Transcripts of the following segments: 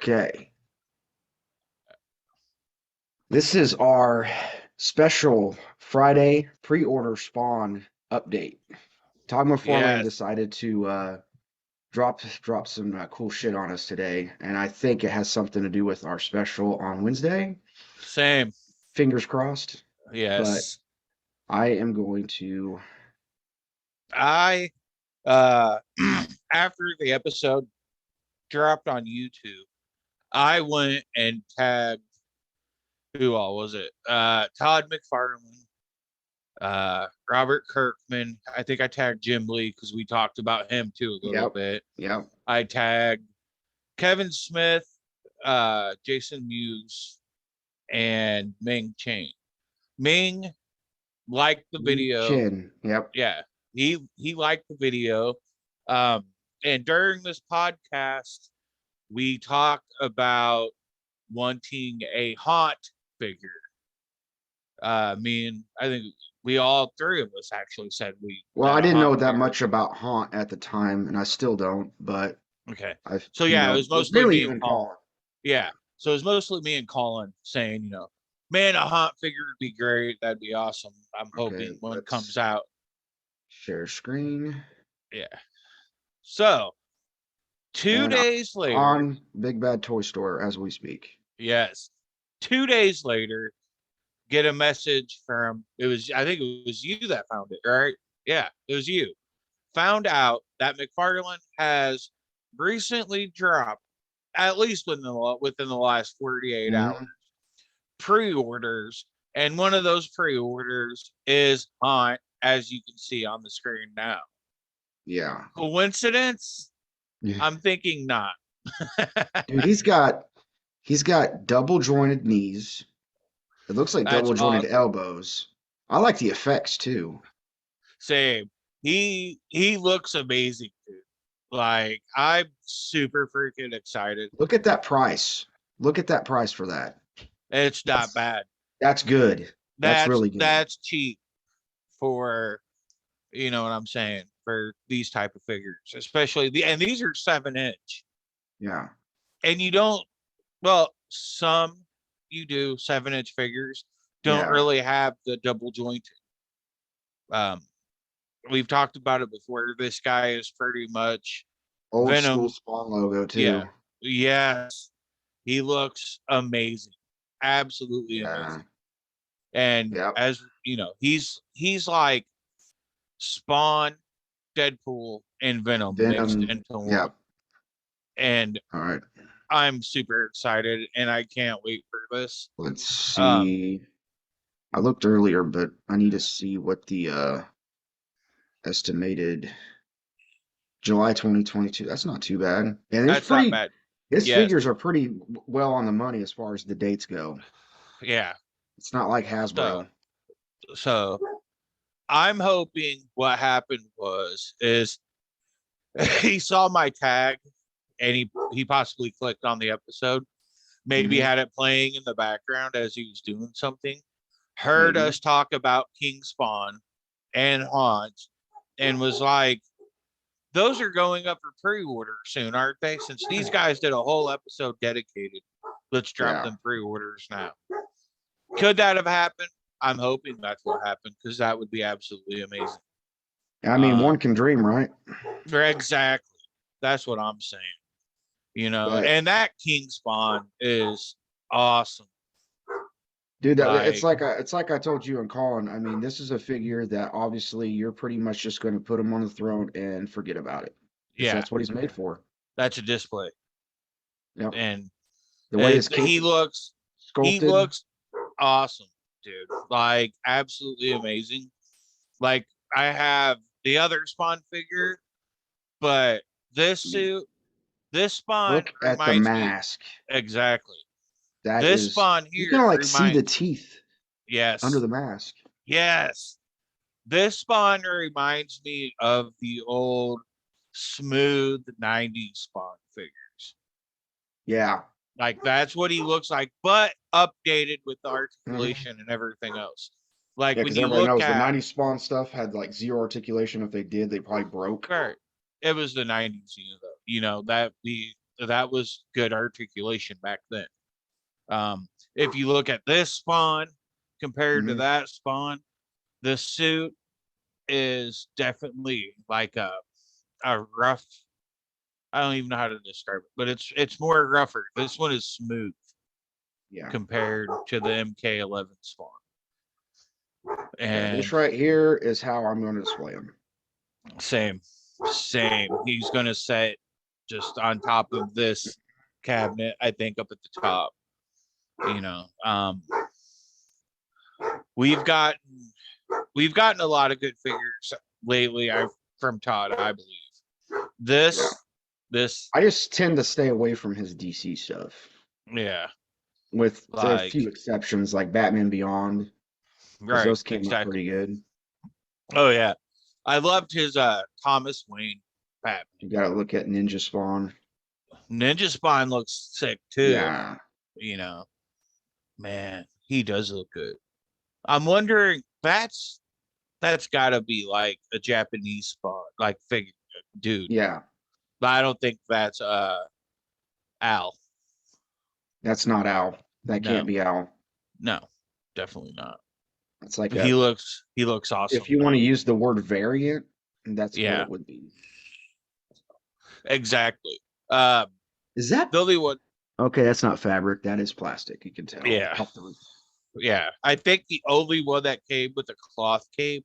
Okay. This is our special Friday pre-order Spawn update. Todd Mcfarlane Yes, decided to drop some cool shit on us today, and I think it has something to do with our special on Wednesday. same. Fingers crossed. But Yes. I am going to. I uh after the episode dropped on YouTube, I went and tagged who all was it? Todd McFarlane, Robert Kirkman. I think I tagged Jim Lee because we talked about him too a little Yep. bit. Yep. I tagged Kevin Smith, Jason Mewes, and Ming Chang. Ming liked the video. Chin. Yep. Yeah, he liked the video. Um, and during this podcast, we talked about wanting a haunt figure. Me and I think we all three of us actually said we Well, I wanted a didn't haunt know that figure. much about Haunt at the time, and I still don't, but Okay, I've, so yeah, it was it's mostly really me and even Colin. Colin. Yeah, so it was mostly me and Colin saying, man, a haunt figure would be great. That'd be awesome. I'm Okay, hoping one comes let's out. share screen. Yeah. So two And days later, on Big Bad Toy Store as we speak. yes, 2 days later, get a message from I think it was you that found it, right? Yeah, it was you. Found out that McFarlane has recently dropped, at least within the last 48 hours, Mhm. pre-orders, and one of those pre-orders is Haunt, as you can see on the screen now. Yeah. Coincidence? Yeah. I'm thinking not. Dude, he's got double jointed knees. It looks like That's double jointed awesome. elbows. I like the effects too. Same. He looks amazing, dude. Like I'm super freaking excited. Look at that price. Look at that price for that. It's not That's bad. that's good. That's That's really good. that's cheap for you know what I'm saying for these type of figures, especially and these are 7 inch. Yeah. And you don't well, some you do 7 inch figures don't Yeah. really have the double jointed. Um, we've talked about it before. This guy is pretty much Old school Venom. Spawn logo Yeah. too. Yes. He looks amazing. Absolutely Yeah. amazing. And Yep. as he's like Spawn, Deadpool, and Venom mixed Venom. into one. Yep. And All right. I'm super excited and I can't wait for this. Let's Um, see. I looked earlier, but I need to see what the estimated July 2022. That's not too bad. And it's that's not pretty, bad. his Yes. figures are pretty well on the money as far as the dates go. Yeah. It's not like So Hasbro. so I'm hoping what happened is he saw my tag and he possibly clicked on the episode, maybe Hmm. had it playing in the background as he was doing something, heard Maybe. us talk about King Spawn and Haunt, and was like, those are going up for pre-order soon, aren't they? Since these guys did a whole episode dedicated, let's drop Yeah. them pre-orders now. Could that have happened? I'm hoping that's what happened because that would be absolutely amazing. I mean, one Um, can dream, right? exactly. That's what I'm saying. But And that King Spawn is awesome. dude, Like, it's like I told you and Colin. I mean, this is a figure that obviously you're pretty much just going to put him on the throne and forget about it because yeah, that's what he's made for. that's a display, Yep. and The way his cape he is looks sculpted. awesome, dude. Like, absolutely amazing. Like, I have the other Spawn figure, but this suit, this Spawn Look at the reminds me mask. exactly. That This is, Spawn you here can like see the reminds teeth under yes, the mask. yes. This Spawn reminds me of the old smooth 90s Spawn figures. Yeah. Like that's what he looks like, but updated with the Hmm. articulation and everything else. Like Yeah, when because you everybody look knows the at 90s Spawn stuff had like zero articulation. If they did, they probably broke. right, it was the 90s, that that was good articulation back then. If you look at this Spawn compared to Mhm. that Spawn, the suit is definitely like a rough. I don't even know how to describe it, but it's more rougher. This one is smooth Yeah. compared to the MK11 Spawn. Yeah. And This right here is how I'm going to display them. same. He's gonna set just on top of this cabinet, I think up at the top. You know, we've gotten a lot of good figures lately. From Todd, I believe. Yeah. This, I just tend to stay away from his DC stuff, yeah, with a like few exceptions like Batman Beyond, because right, those came out exactly. pretty good. Oh yeah, I loved his Thomas Wayne Pat. You got to look at Ninja Spawn. Ninja Spawn looks sick too. Yeah. You know, man, he does look good. I'm wondering that's got to be like a Japanese Spawn, like figure dude. Yeah. But I don't think that's Al. That's not Al. That can't No, be Al. no, definitely not. It's like He a, looks awesome if you want though. to use the word variant, that's what Yeah, it would be. exactly. Um, Is that the only one, okay? That's not fabric. That is plastic. You can tell. yeah, Off the, yeah. I think the only one that came with a cloth cape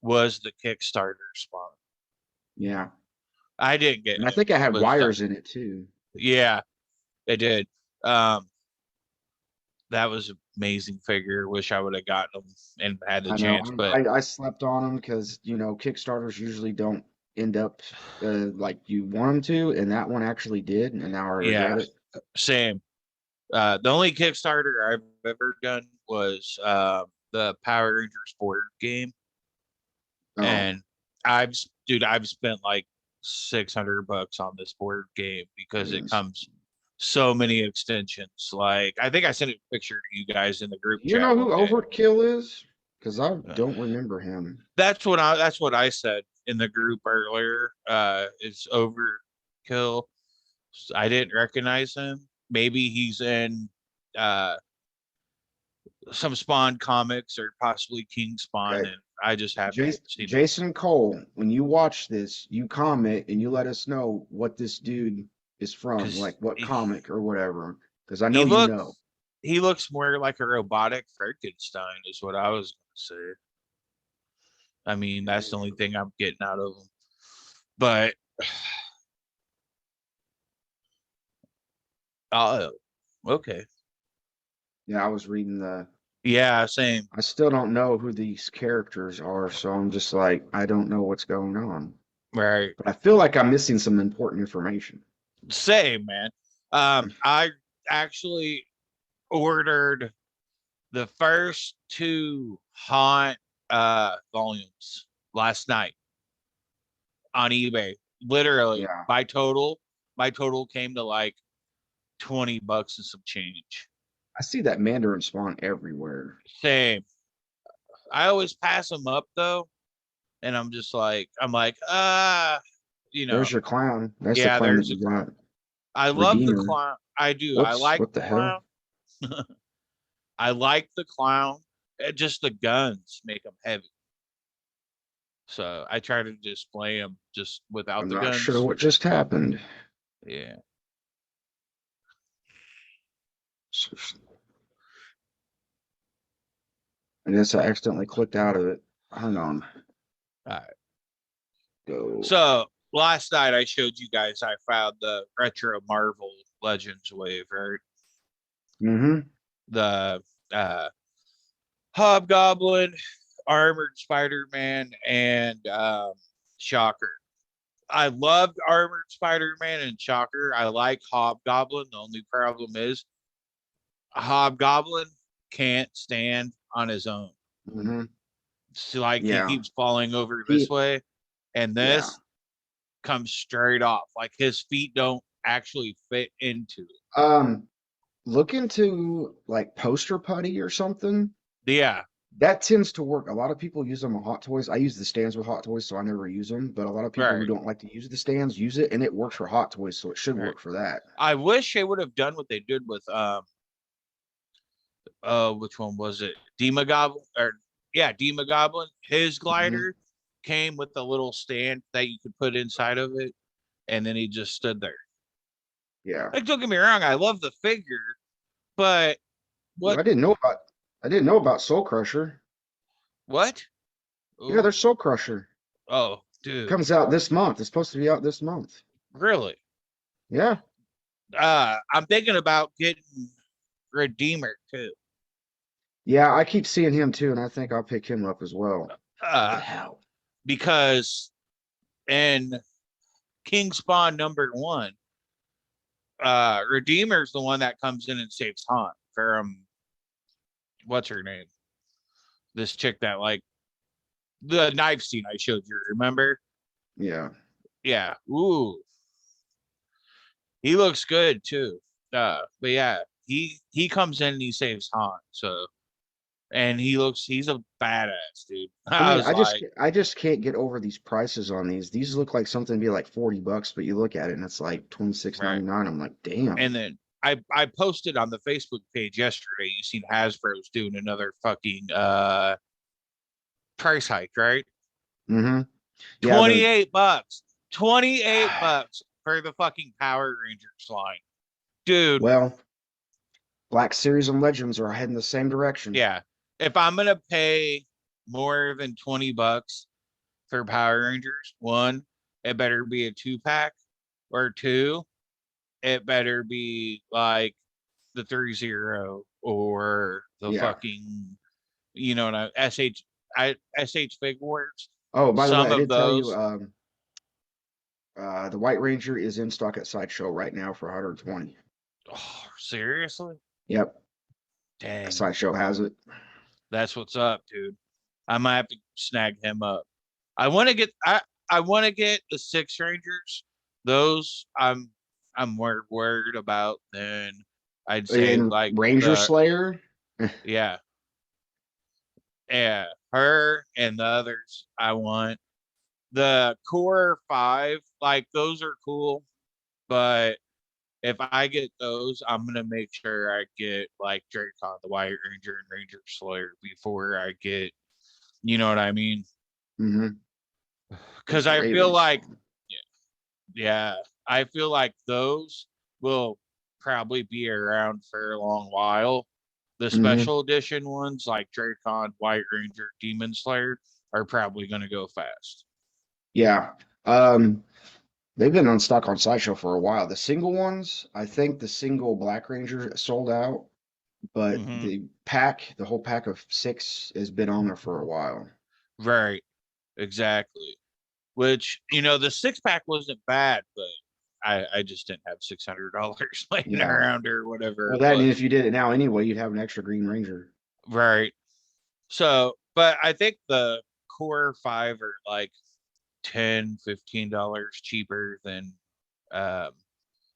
was the Kickstarter Spawn. yeah. I didn't get And I him, think I had but wires in it too. yeah, it did. Um, that was an amazing figure. Wish I would have gotten him and had the I know. chance, but I slept on them because Kickstarters usually don't end up like you want them to, and that one actually did, and now I regret yeah, it. same. The only Kickstarter I've ever done was the Power Rangers board game, Oh, and I've spent like $600 on this board game because it goodness. comes so many extensions. Like I think I sent a picture to you guys in the group Do you chat know one who day. Overkill is? Because I Uh, don't remember him. that's what I said in the group earlier. It's overkill. I didn't recognize him. Maybe he's in uh some Spawn comics or possibly King Spawn, Okay. and I just haven't seen him. Jason Cole, when you watch this, you comment and you let us know what this dude is from, Because like what comic or whatever. Because I he know you know. looks he looks more like a robotic Frankenstein, is what I was going to say. I mean, that's the only thing I'm getting out of him. But oh, okay, Yeah, I was reading the. yeah, same, I still don't know who these characters are, so I'm just like, I don't know what's going on. right, But I feel like I'm missing some important information. same, man. I actually ordered the first two Haunt volumes last night on eBay. Literally, Yeah, my total came to like $20 and some change. I see that Mandarin Spawn everywhere. Same. I always pass them up though, and I'm like, you know, There's your clown. That's the yeah, clown that there's a you clown. got. I love the Redeemer. clown. I do. I Whoops, like what the the hell? clown. I like the clown. Just the guns make them heavy. So I try to display them just without I'm the not sure guns. what just happened. Yeah. I guess I accidentally clicked out of it. Hang on. All right. Go. So last night I showed you guys I found the retro Marvel Legends wave, right? Mm-hmm. The Hobgoblin, Armored Spider-Man, and Shocker. I loved Armored Spider-Man and Shocker. I like Hobgoblin. The only problem is Hobgoblin can't stand on his own. Mm-hmm. So like he Yeah. keeps falling over this He, way, and yeah. this comes straight off. Like his feet don't actually fit into it. Um, look into like poster putty or something. Yeah, That tends to work. A lot of people use them on Hot Toys. I use the stands with Hot Toys, so I never use them. But a lot of people who Right, don't like to use the stands use it, and it works for Hot Toys, so it should right. work for that. I wish they would have done what they did with which one was it? Demogoblin or yeah, Demogoblin. His Hmm. glider came with a little stand that you could put inside of it, and then he just stood there. Yeah. Like, don't get me wrong, I love the figure, but Ooh, what I didn't know about Soul Crusher. what? Yeah, Oh, there's Soul Crusher. oh, dude, Comes out this month. It's supposed to be out this month. really? Yeah. I'm thinking about getting Redeemer too. Yeah, I keep seeing him too, and I think I'll pick him up as well. What the Uh, hell? because in King Spawn #1, Redeemer's the one that comes in and saves Han from what's her name? This chick that like the knife scene I showed you, remember? Yeah. Yeah. Ooh, he looks good too. But yeah, he comes in and he saves Han. So and he's a badass dude. I I mean, was like, I just can't get over these prices on these. These look like something to be like $40, but you look at it and it's like twenty six right. ninety nine. I'm like, damn. And then I posted on the Facebook page yesterday. You seen Hasbro's doing another fucking price hike, right? Hmm. Yeah, the 28 bucks. 28 bucks for the fucking Power Rangers line. Dude, well, Black Series and Legends are heading the same direction. yeah. If I'm gonna pay more than 20 bucks for Power Rangers, one, it better be a 2-pack, or two, it better be like the 30 or the Yeah. fucking, what SH Fig Wars. Oh, by the way, Some I of did tell you, those. the White Ranger is in stock at Sideshow right now for 120. Oh, seriously? Yep, Dang. Sideshow has it. That's what's up, dude. I might have to snag him up. I want to get the Six Rangers. Those I'm more worried about than I'd say And like Ranger the Slayer. yeah, yeah, her and the others I want. The core 5, like those are cool, but if I get those, I'm gonna make sure I get like Dracon, the White Ranger, and Ranger Slayer before I get, you know what I mean? Hmm. The Because I feel Draven like, Spawn. yeah, I feel like those will probably be around for a long while. The Hmm. special edition ones like Dracon, White Ranger, Demon Slayer are probably going to go fast. Yeah. They've been on stock on Sideshow for a while. The single ones, I think the single Black Ranger sold out, but Hmm. the whole pack of six has been on there for a while. Right, exactly. Which, the 6-pack wasn't bad, but I just didn't have $600 laying Yeah. around or whatever Well, it that, and if was. you did it now anyway, you'd have an extra Green Ranger. Right. So, but I think the core 5 are like 10, $15 cheaper than um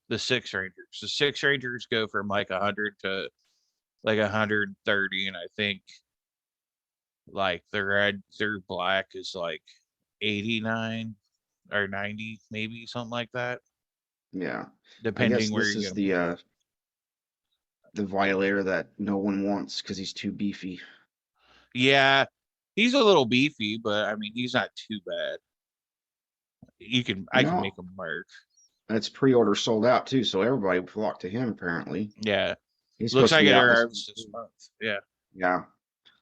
the Six Rangers. The Six Rangers go from like 100 to like 130, and I think like their black is like 89 or 90, maybe something like that, Yeah. I guess depending where this you is go. the Violator that no one wants because he's too beefy. Yeah, he's a little beefy, but I mean he's not too bad. You I can know, make him work. it's pre-order sold out too, so everybody flocked to him apparently. Yeah. He's Looks supposed to like be it out this month arrives this too. month. Yeah. Yeah.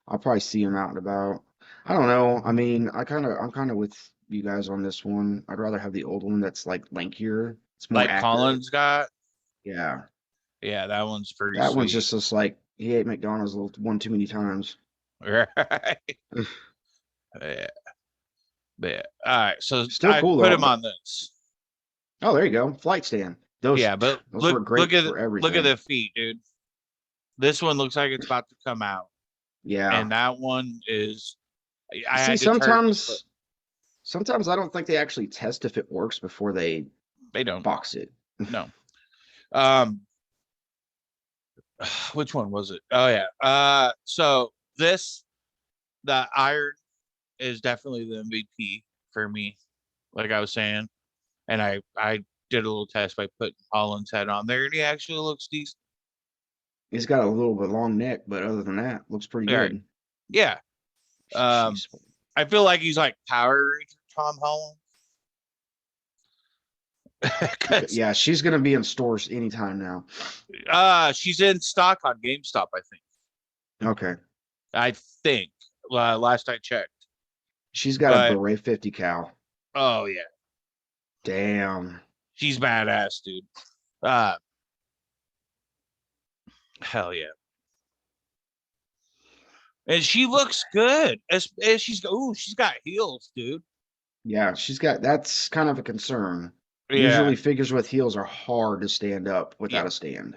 I'll probably see him out and about. I don't know. I mean, I'm kind of with you guys on this one. I'd rather have the old one that's like lankier. It's more Like accurate. Collins got. Yeah. Yeah, that one's pretty That one's sweet. just like he ate McDonald's a little one too many times. Right. Yeah. Yeah. All right. So Still I cool put though. him on this. Oh, there you go. Flight stand. Yeah, but Those work look great at for look at everything. the feet, dude. This one looks like it's about to come out. Yeah. And that one is I See, had to turn the foot. sometimes I don't think they actually test if it works before they They don't. box it. No. Um which one was it? Oh yeah. So this the iron is definitely the MVP for me, like I was saying. And I did a little test by putting Holland's head on there, and he actually looks decent. He's got a little bit long neck, but other than that, looks pretty All right, good. yeah. Um, She's I feel like he's like Power Ranger Tom Holland. Because yeah, she's gonna be in stores anytime now. she's in stock on GameStop, I think. Okay. I think last I checked. She's got a But Beret 50 cal. oh yeah, Damn. she's badass, dude. Uh, hell yeah. And she looks good. As she's got heels, dude. Yeah, that's kind of a concern. Yeah. Usually figures with heels are hard to stand up Yeah. without a stand.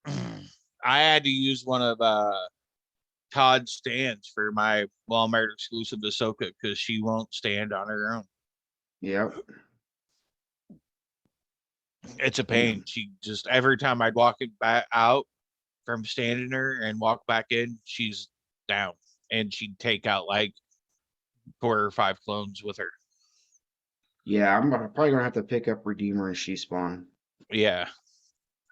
I had to use one of Todd's stands for my Walmart exclusive Ahsoka because she won't stand on her own. Yep. It's a Yeah. pain. She just every time I'd walk it back out from standing her and walk back in, she's down. And she'd take out like 4 or 5 clones with her. Yeah, I'm probably gonna have to pick up Redeemer and She Spawn. Yeah.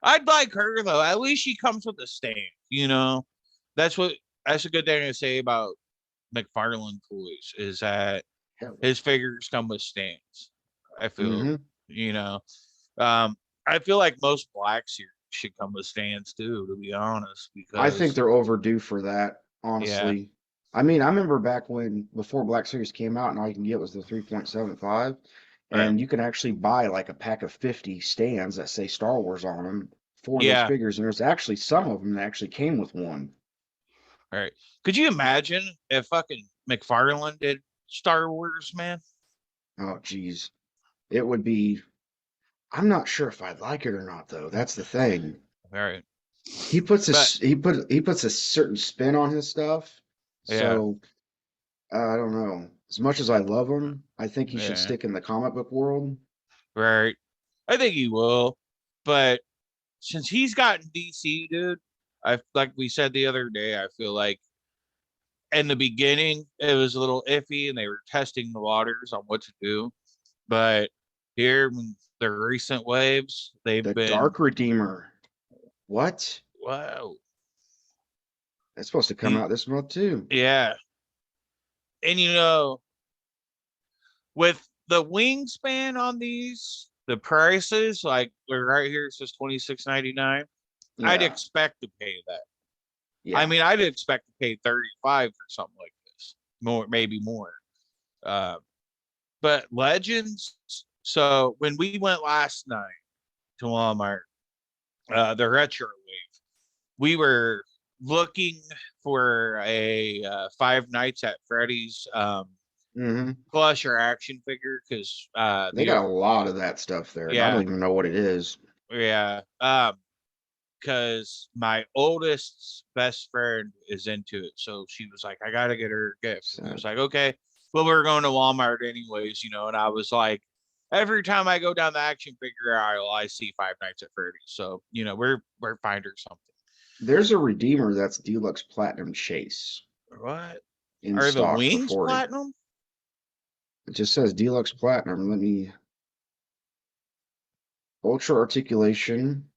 I'd like her though. At least she comes with a stand, you know. That's what that's a good thing to say about Mcfarlane toys is that his figures come with stands. I feel, Mm-hmm. you know. Um, I feel like most Black Series should come with stands too, to be honest, I think because they're overdue for that, yeah, honestly. I mean, I remember back when before Black Series came out, and all you can get was the 3.75, right. and you can actually buy like a pack of 50 stands that say Star Wars on them for those Yeah, figures, and there's actually some of them that actually came with one. all right. Could you imagine if fucking McFarlane did Star Wars, man? Oh, geez. It would be. I'm not sure if I'd like it or not, though. That's the thing. All right. But He puts a certain spin on his stuff, yeah, so I don't know. As much as I love him, I think he should yeah, stick in the comic book world. right. I think he will. But since he's gotten DC, dude, I like we said the other day, I feel like in the beginning it was a little iffy and they were testing the waters on what to do. But here in the recent waves, they've The been Dark Redeemer. What? wow. That's supposed to come He out this month too. yeah. And you know, with the wingspan on these, the prices, like right here it says 26.99. I'd Yeah, expect to pay that. I yeah. mean, I'd expect to pay 35 for something like this. More, maybe more. Uh, but Legends. So when we went last night to Walmart, the retro wave, we were looking for a Five Nights at Freddy's Hmm. plush or action figure because They got a lot of that stuff there, and I don't yeah, even know what it is. yeah, because my oldest best friend is into it, so she was like, I gotta get her a gift. And I So, was like, okay. Well, we are going to Walmart anyways, you know, and I was like, every time I go down the action figure aisle, I see Five Nights at Freddy's. So, you know, we're finder something. there's a Redeemer that's Deluxe Platinum Chase What in are the stock for wings 40. platinum? It just says Deluxe Platinum. Let me Ultra Articulation,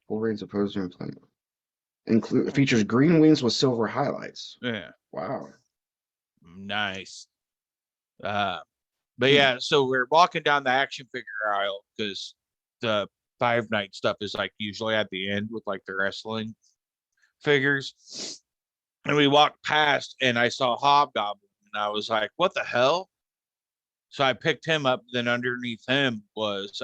full range of opposing platinum. Include features green wings with silver highlights. Yeah, Wow. nice. Uh, but Hmm. yeah, so we're walking down the action figure aisle because the Five Night stuff is like usually at the end with like the wrestling figures. And we walked past and I saw Hobgoblin and I was like, what the hell? So I picked him up. Then underneath him was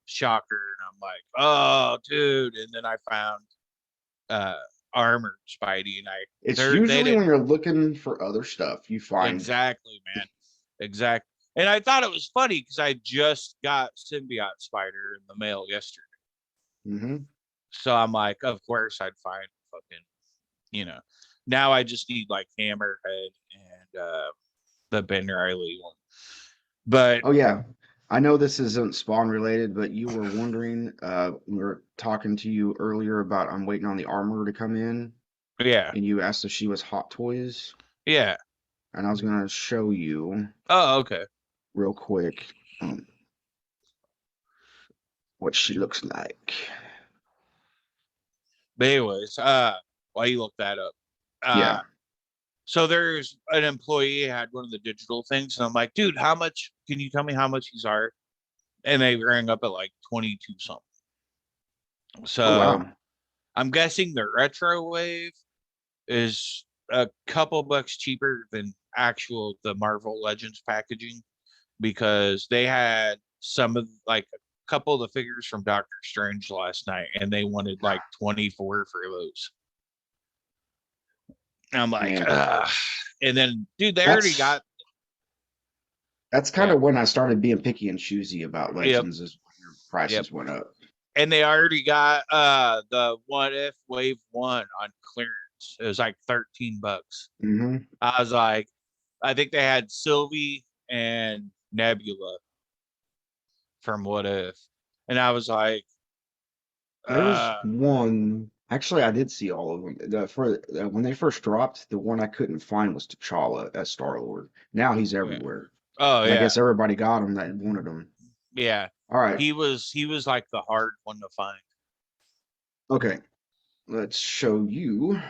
Shocker. And I'm like, oh, dude. And then I found uh, Armored Spidey and It's they usually when didn't you're looking for other stuff, you find. exactly, man. Exactly. And I thought it was funny because I just got Symbiote Spider in the mail yesterday. Hmm. So I'm like, of course I'd find fucking, you know. Now I just need like Hammerhead and the Ben Riley one. But Oh yeah, I know this isn't Spawn related, but you were wondering. We were talking to you earlier about I'm waiting on the armor to come in, yeah, and you asked if she was Hot Toys. yeah. and I was gonna show you Oh, okay. real quick what she looks like. But anyways, while you look that up, Yeah. so there's an employee had one of the digital things, and I'm like, dude, how much? Can you tell me how much these are? And they rang up at like 22 something. Oh So wow. I'm guessing the retro wave is a couple bucks cheaper than actual the Marvel Legends packaging because they had some of like a couple of the figures from Doctor Strange last night and they wanted like 24 for those. And I'm like, Man, ugh. And then dude, they already that's got that's kind yeah, of when I started being picky and choosy about yep, Legends is when your yep. prices went up. And they already got the What If Wave 1 on clearance. It was like 13 bucks. Hmm. I was like, I think they had Sylvie and Nebula from What If. And I was like, There's uh, one. Actually, I did see all of them. When they first dropped, the one I couldn't find was T'Challa as Star Lord. Now he's yeah. everywhere, Oh and I yeah. guess everybody got him that wanted him. Yeah. All right, He was like the hard one to find. okay, let's show you.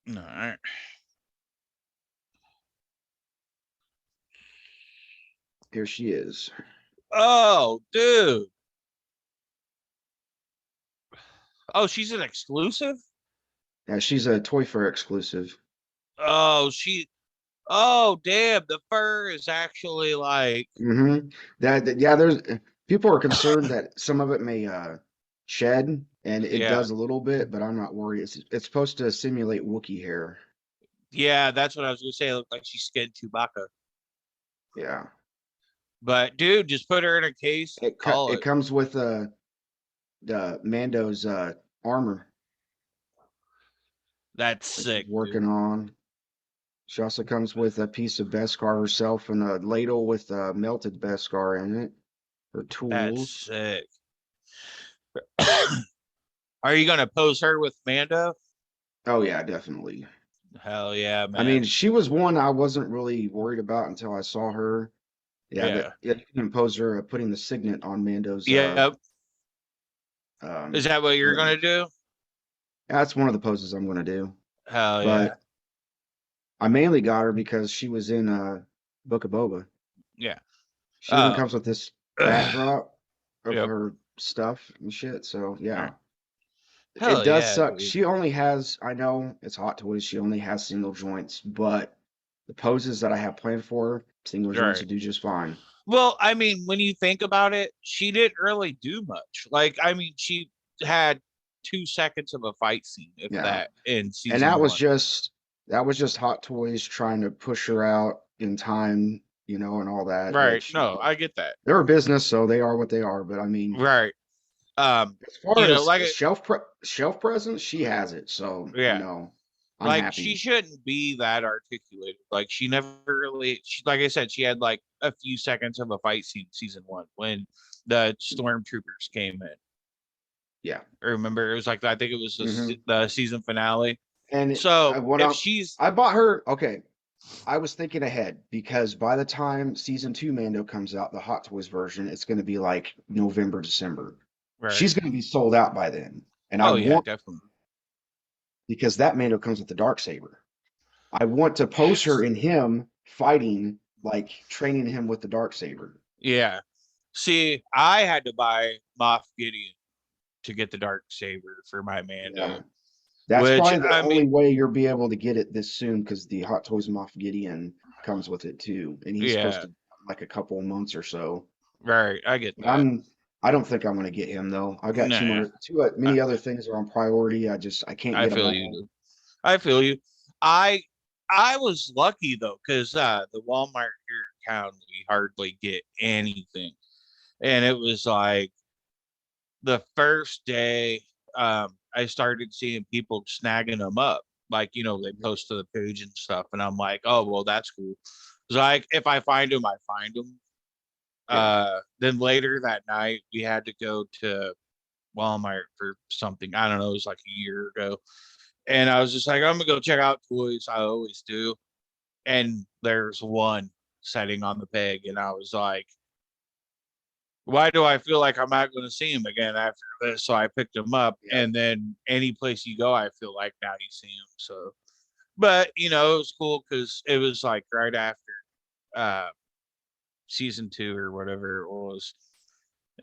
All right. Here she is. Oh, dude. Oh, she's an exclusive? Yeah, she's a Toy Fair exclusive. Oh, oh damn, the fur is actually like Hmm. Yeah, there's people are concerned that some of it may shed, and it yeah. does a little bit, but I'm not worried. It's supposed to simulate Wookiee hair. Yeah, that's what I was gonna say. It looked like she skinned Chewbacca. Yeah. But dude, just put her in a case, call It it. comes with the Mando's armor That's that she's sick, dude. working on. She also comes with a piece of Beskar herself and a ladle with melted Beskar in it. Her That's tools. sick. Are you gonna pose her with Mando? Oh yeah, definitely. Hell yeah, I mean, man. she was one I wasn't really worried about until I saw her. Yeah, Yeah. yeah, you can impose her putting the signet on Mando's Yep. Is that what you're ring. gonna do? That's one of the poses I'm gonna do. Hell yeah. But I mainly got her because she was in Book of Boba. Yeah. She even Uh comes with this backdrop of yep. her stuff and shit. So All right. yeah, it Hell does yeah, suck. dude. She only has, I know it's Hot Toys. She only has single joints, but the poses that I have planned for her, single All joints right. would do just fine. Well, I mean, when you think about it, she didn't really do much. Like, I mean, she had 2 seconds of a fight scene, if Yeah, that, in and season one. that was just Hot Toys trying to push her out in time, and all that. Right. Which No, I get that. they're a business, so they are what they are. But I mean, Right. as far You know, as like shelf presence, she has it. So yeah. I'm Like she happy. shouldn't be that articulated. Like she never really like I said, she had like a few seconds of a fight scene in season one when the stormtroopers came in. Yeah. Remember, it was like I think it was Hmm. the season finale. And So what if she's I bought her. Okay, I was thinking ahead because by the time season two Mando comes out, the Hot Toys version, it's going to be like November, December. right, She's going to be sold out by then, and I oh yeah, want definitely. because that Mando comes with the dark saber. I want to pose her in him fighting, like training him with the dark saber. Yeah. See, I had to buy Moff Gideon to get the dark saber for my Yeah, Mando, that's which probably the I mean, only way you'll be able to get it this soon because the Hot Toys Moff Gideon comes with it too, and he's supposed yeah, to like a couple of months or so. right. I get But that. I don't think I'm gonna get him though. I've got Nah, I, many other things are on priority. I can't I get them feel you. all. Dude. I feel you. I I was lucky though, because the Walmart here in town we hardly get anything, and it was like the first day I started seeing people snagging them up. Like, they post to the page and stuff. And I'm like, oh, well, that's cool. It's like, if I find them, I find them. Yeah. Then later that night, we had to go to Walmart for something. I don't know. It was like a year ago. And I was just like, I'm going to go check out toys. I always do. and there's one setting on the peg, and I was like, why do I feel like I'm not going to see him again after this? So I picked him up, Yeah. and then any place you go, I feel like now you see him. So, but you know, it was cool because it was like right after uh season 2 or whatever it was,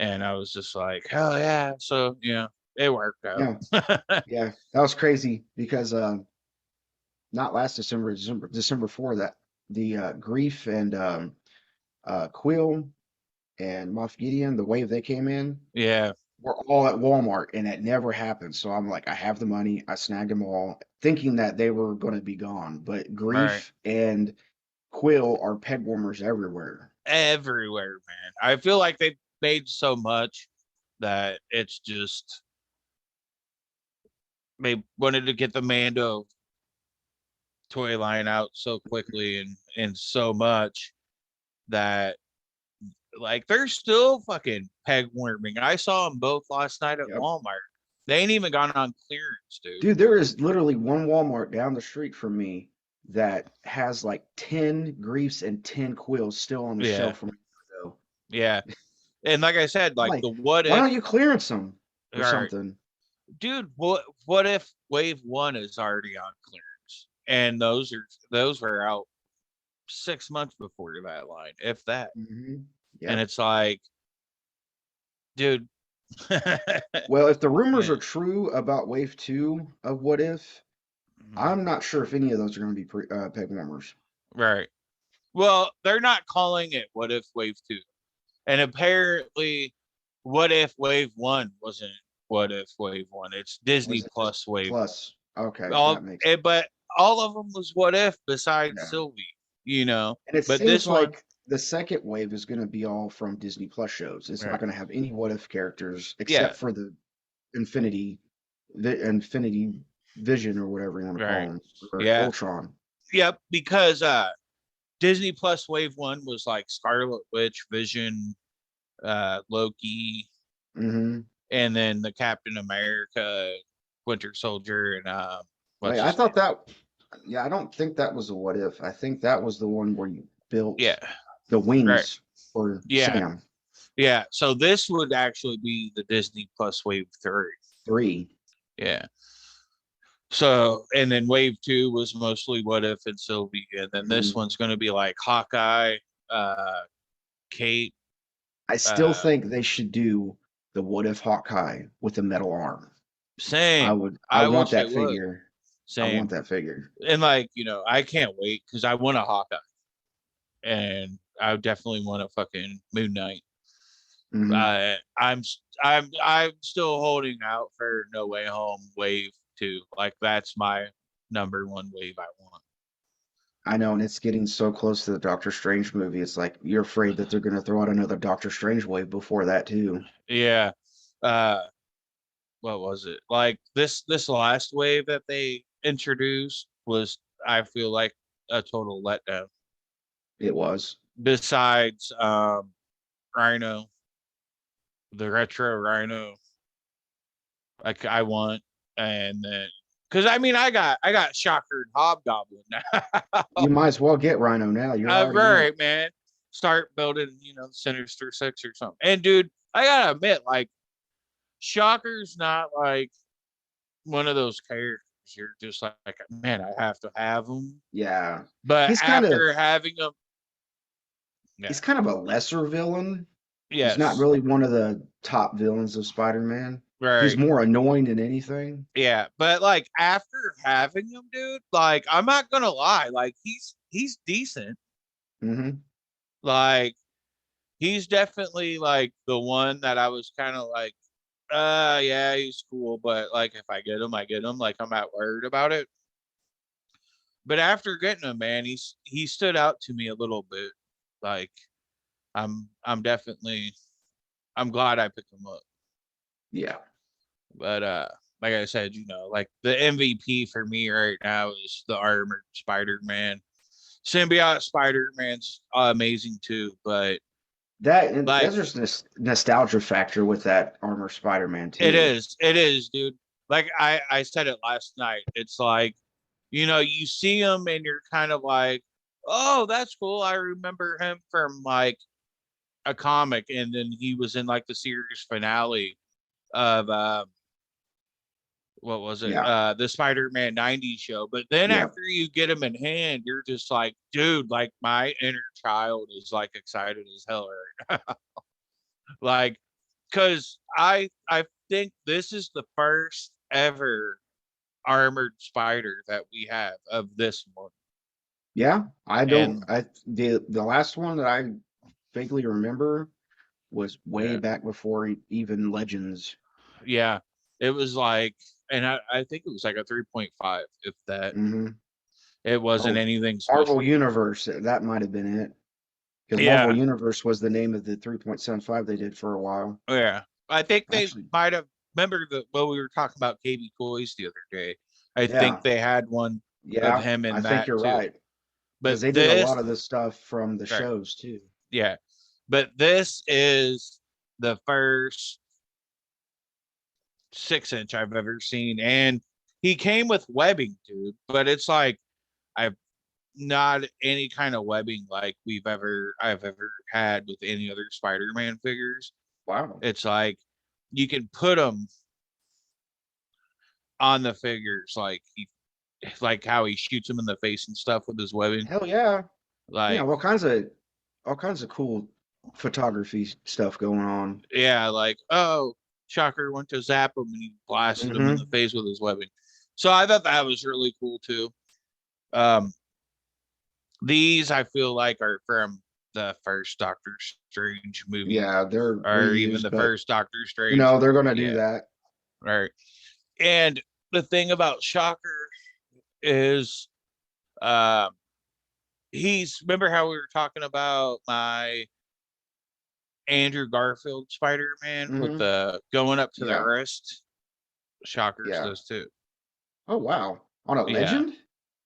and I was just like, hell yeah! So yeah, it worked out. Yeah. Yeah. That was crazy because not last December, December 4, that the Grief and Quill and Moff Gideon, the wave they came in, Yeah, were all at Walmart, and it never happened. So I'm like, I have the money. I snagged them all, thinking that they were going to be gone. But right. Grief and Quill are peg warmers everywhere. Everywhere, man. I feel like they made so much that it's just they wanted to get the Mando toy line out so quickly and so much that like they're still fucking peg warming. I saw them both last night at Yep. Walmart. They ain't even gone on clearance, dude. Dude, there is literally one Walmart down the street from me that has like 10 Griefs and 10 Quills still on the Yeah, shelf from a year ago. yeah. And like I said, I'm like like, the what why if, don't you clearance them all or right, something? dude, what if wave one is already on clearance? And those were out 6 months before that line, if that. Hmm. And Yep. it's like, dude, Well, if the rumors yeah, are true about Wave 2 of What If, mhm, I'm not sure if any of those are going to be peg warmers. right. Well, they're not calling it what if wave two. And apparently, what if wave one wasn't what if wave one? It's Disney Was it just Plus wave one. plus? Okay, All that makes sense. but all of them was what if besides Yeah. Sylvie, you know. And it But seems this one, like the second wave is going to be all from Disney Plus shows. It's not right? going to have any What If characters Yeah, except for the Infinity, Infinity Vision or whatever you want to call right. them, or Yeah, Ultron. yep. Because Disney Plus wave one was like Scarlet Witch, Vision, Loki, Hmm. and then the Captain America, Winter Soldier, and Wait, what's I his name? thought that. Yeah, I don't think that was a What If. I think that was the one where you Yeah, built the right. wings for Yeah, Sam. yeah. So this would actually be the Disney Plus Wave 3. 3. Yeah. So and then Wave 2 was mostly What If and Sylvie, and then this Mhm. one's going to be like Hawkeye, uh, Kate. I still Uh, think they should do the What If Hawkeye with the metal arm. I Same. would. I I want wish they that would. figure. I want Same. that figure. And like I can't wait because I want a Hawkeye, and I definitely want a fucking Moon Knight. Hmm. I'm still holding out for No Way Home Wave 2. Like that's my number one wave I want. I know, and it's getting so close to the Doctor Strange movie. It's like you're afraid that they're going to throw out another Doctor Strange wave before that too. Yeah. Uh what was it? Like this last wave that they introduced was I feel like a total letdown. It was. Besides Rhino, the retro Rhino, like I want, and then because I mean I got Shocker and Hobgoblin now. You might as well get Rhino now. You're already in it. Right, man. Start building, Sinister Six or something. And dude, I gotta admit, like, Shocker's not like one of those characters. You're just like, man, I have to have him. Yeah. But He's kind of after having him, yeah, he's kind of a lesser villain. He's not yes, really one of the top villains of Spider-Man. He's right, more annoying than anything. yeah. But like after having him, dude, like I'm not gonna lie, like he's decent. Hmm. Like he's definitely like the one that I was kind of like, yeah, he's cool, but like if I get him, I get him. Like I'm not worried about it. But after getting him, man, he stood out to me a little bit. Like I'm definitely I'm glad I picked him up. Yeah. But like I said, like the MVP for me right now is the armored Spider-Man. Symbiote Spider-Man's amazing too, but That and like there's just this nostalgia factor with that armor Spider-Man too. it is, dude. Like I said it last night. It's like, you see him and you're kind of like, oh, that's cool. I remember him from like a comic, and then he was in like the series finale of what was it? Yeah. The Spider-Man 90s show. But then Yeah. after you get him in hand, you're just like, dude, like my inner child is like excited as hell right now. Like, because I think this is the first ever armored spider that we have of this one. Yeah. I don't. And The last one that I vaguely remember was way yeah, back before even Legends. yeah, it was like, and I think it was like a 3.5, if that. Hmm. It wasn't Oh, anything Marvel special. Universe. That might have been it. Because Marvel Yeah, Universe was the name of the 3.75 they did for a while. yeah. I think they Actually, might have, remember the well, we were talking about KB Toys the other day. I yeah. think they had one of Yeah. him I in think that you're too. right. Because But they did a lot this, of this stuff from the right, shows too. yeah. But this is the first 6 inch I've ever seen. And he came with webbing, dude. But it's like I've not any kind of webbing like I've ever had with any other Spider-Man figures. Wow. It's like you can put them on the figures like how he shoots him in the face and stuff with his webbing. Hell yeah. Yeah, Like, all kinds of cool photography stuff going on. yeah, like, oh, Shocker went to zap him and he blasted him in the Hmm. face with his webbing. So I thought that was really cool too. Um, these I feel like are from the first Doctor Strange movie, Yeah, they're or even reused, the but first Doctor Strange. they're gonna do Yeah, that. right. And the thing about Shocker is, um, he's remember how we were talking about my Andrew Garfield Spider-Man with Hmm. the going up to the Yeah, wrist. Shockers yeah. does too. Oh wow. On a Yeah, legend?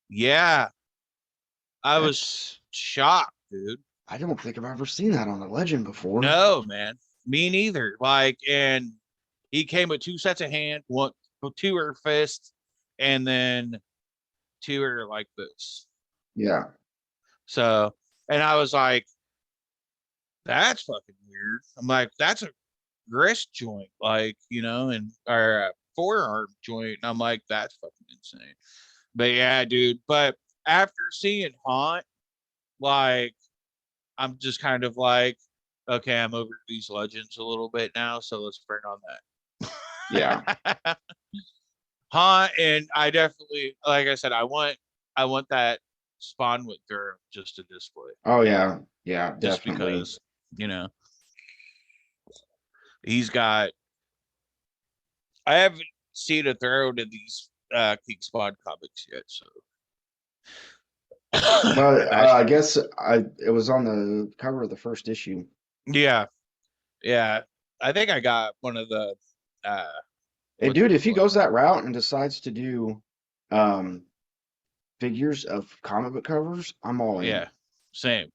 yeah. I was That's shocked, dude. I don't think I've ever seen that on a legend before. No, man, me neither. Like, and he came with two sets of hand, one, two are fist, and then two are like this. Yeah. So, and I was like, that's fucking weird. I'm like, that's a wrist joint, like, and or a forearm joint. And I'm like, that's fucking insane. But yeah, dude. But after seeing Haunt, like, I'm just kind of like, okay, I'm over these legends a little bit now, so let's bring on Yeah. that. Haunt, and I definitely, like I said, I want that Spawn with Durham just to display, Oh yeah. Yeah, just definitely. because, you know, he's got. I haven't seen a throw to these King Spawn comics yet, so Well, that's I guess it was on the cover of the first issue. yeah, yeah. I think I got one of the uh Hey, what's dude, it if he called? goes that route and decides to do um figures of comic book covers, I'm all Yeah, in. same.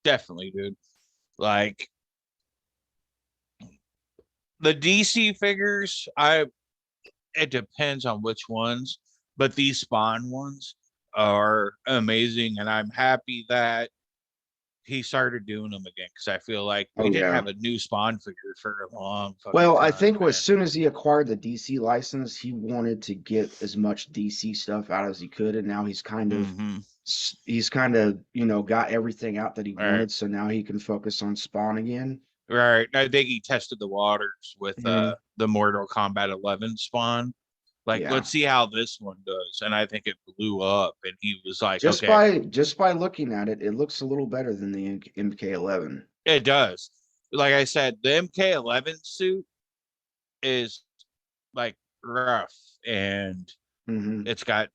Definitely, dude. Like the DC figures, I it depends on which ones, but these Spawn ones are amazing, and I'm happy that he started doing them again because I feel like we Oh didn't yeah. have a new Spawn figure for a long fucking Well, I time, think as man. soon as he acquired the DC license, he wanted to get as much DC stuff out as he could, and now Mm-hmm. he's kind of, got everything out that he All right. wanted, so now he can focus on Spawn again. Right. I think he tested the waters with Hmm. the Mortal Kombat 11 Spawn. Like, Yeah. let's see how this one does. And I think it blew up. And he was like, Just okay, by just by looking at it, it looks a little better than the MK11. it does. Like I said, the MK11 suit is like rough and Hmm. it's got,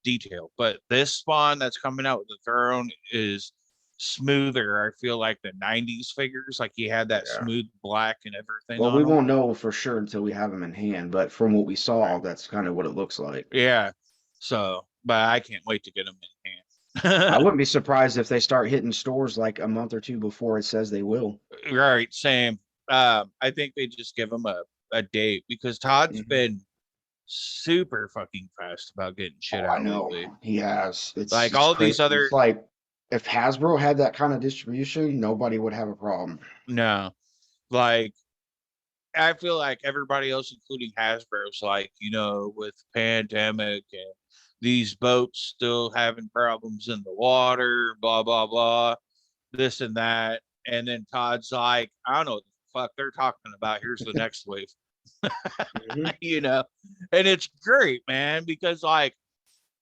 detail. But this Spawn that's coming out with the throne is smoother. I feel like the 90s figures, like he had that Yeah. smooth black and everything Well, on we them. won't know for sure until we have them in hand, but from what we saw, that's kind of what it looks like. Yeah. So, but I can't wait to get them in I hand. wouldn't be surprised if they start hitting stores like a month or two before it says they will. Right. Same. I think they just give them a date because Todd's Hmm. been super fucking fast about getting shit Oh, I out know lately. he has. Like It's all crazy. these other, It's like if Hasbro had that kind of distribution, nobody would have a problem. No, like I feel like everybody else, including Hasbro's, like, with pandemic and these boats still having problems in the water, blah, blah, blah, this and that. And then Todd's like, I don't know what the fuck they're talking about. Here's the next wave, Hmm. you know? And it's great, man, because like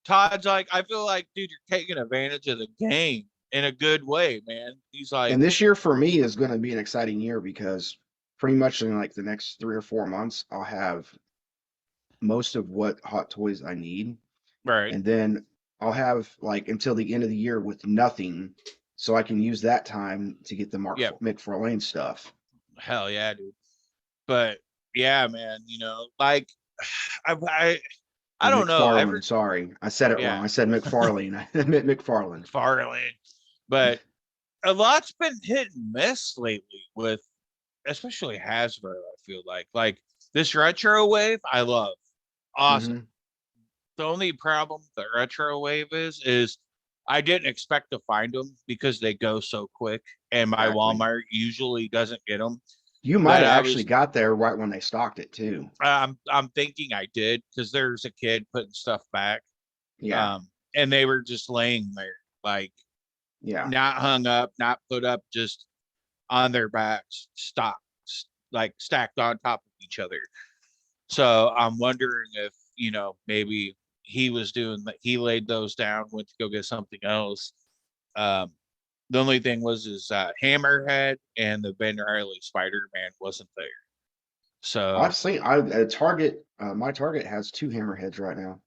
Todd's like, I feel like, dude, you're taking advantage of the game in a good way, man. He's like, And this year for me is going to be an exciting year because pretty much in like the next 3 or 4 months, I'll have most of what Hot Toys I need. right. And then I'll have like until the end of the year with nothing, so I can use that time to get the Yeah. McFarlane stuff. Hell yeah, dude. But yeah, man, like I I, I Or don't know. McFarlane, sorry. I said it wrong. Yeah, I said McFarlane. I meant McFarlane. Mcfarlane. But a lot's been hit and miss lately with especially Hasbro, I feel like this retro wave, I love. Awesome. Hmm. The only problem with the retro wave is I didn't expect to find them because they go so quick and my Exactly. Walmart usually doesn't get them. You might But have I actually was got there right when they stocked it too. I'm thinking I did because there's a kid putting stuff back. Yeah. And they were just laying there, like Yeah. not hung up, not put up, just on their backs, stocked, like stacked on top of each other. So I'm wondering if, maybe he was doing that. He laid those down, went to go get something else. Um, the only thing was his Hammerhead and the Ben Riley Spider-Man wasn't there. I've So, seen I at Target, my Target has two hammerheads right now.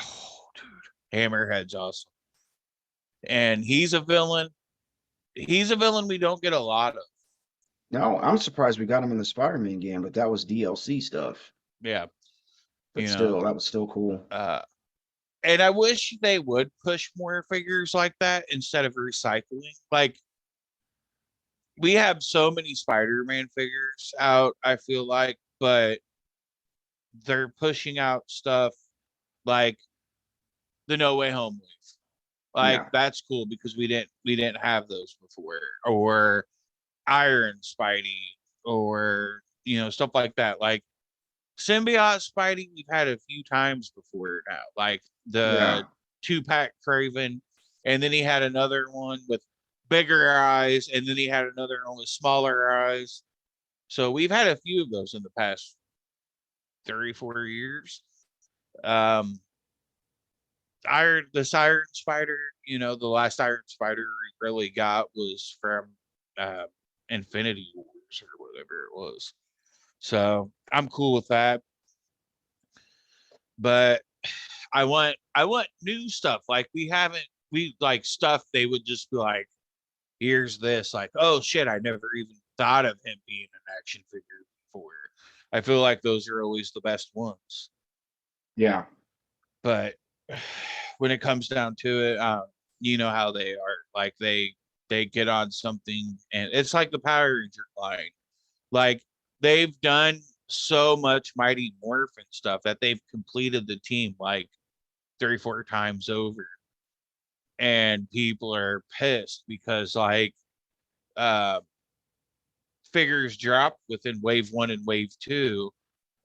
oh, dude, Hammerhead's awesome. And he's a villain. He's a villain we don't get a lot of. No, I'm surprised we got him in the Spider-Man game, but that was DLC stuff. Yeah, But you know. still, that was still cool. Uh, and I wish they would push more figures like that instead of recycling. Like we have so many Spider-Man figures out, I feel like, but they're pushing out stuff like the No Way Home wave. Like Yeah. that's cool because we didn't have those before, or Iron Spidey, or stuff like that. Like Symbiote Spidey, we've had a few times before now, like the Yeah. 2-pack Craven, and then he had another one with bigger eyes, and then he had another one with smaller eyes. So we've had a few of those in the past 3 4 years. Um, this Iron Spider, the last Iron Spider we really got was from uh, Infinity Wars or whatever it was. So I'm cool with that. But I want new stuff. Like we like stuff they would just be like, here's this, like, oh shit, I never even thought of him being an action figure before. I feel like those are always the best ones. Yeah. But when it comes down to it, you know how they are. Like they get on something and it's like the Power Ranger line. Like they've done so much Mighty Morphin stuff that they've completed the team like 3 4 times over, and people are pissed because like uh figures dropped within wave one and wave two,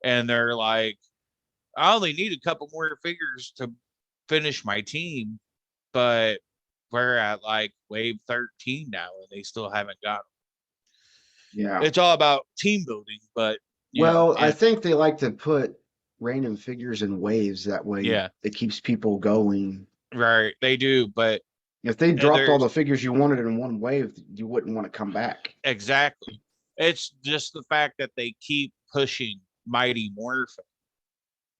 and they're like, I only need a couple more figures to finish my team, but we're at like wave 13 now and they still haven't got them. Yeah. It's all about team building, but Well, I and think they like to put random figures in waves. That way yeah, it keeps people going. right, they do, but If they dropped all the there's figures you wanted in one wave, you wouldn't want to come back. exactly. It's just the fact that they keep pushing Mighty Morphin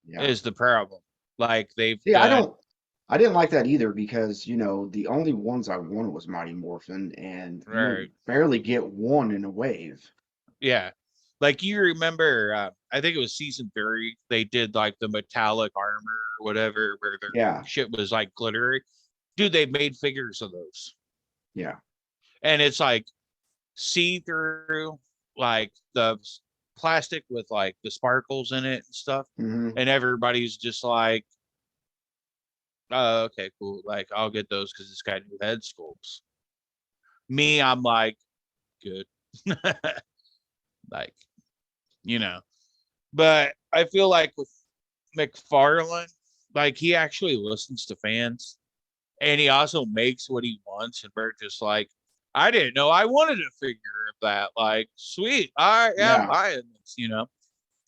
Yeah. is the problem. Like they've See, done, I didn't like that either because, the only ones I wanted was Mighty Morphin, and right? you barely get one in a wave. Yeah, like you remember, I think it was season 3. They did like the metallic armor or whatever, where their Yeah. shit was like glittery. Dude, they made figures of those, Yeah. and it's like see through, like the plastic with like the sparkles in it and stuff, Hmm. and everybody's just like, Oh, okay, cool. Like I'll get those because it's got new head sculpts. Me, I'm like good. Like, you know. But I feel like with McFarlane, like he actually listens to fans and he also makes what he wants. And we're just like, I didn't know I wanted a figure of that. Like, sweet. Yeah, I'm Yeah. buying this,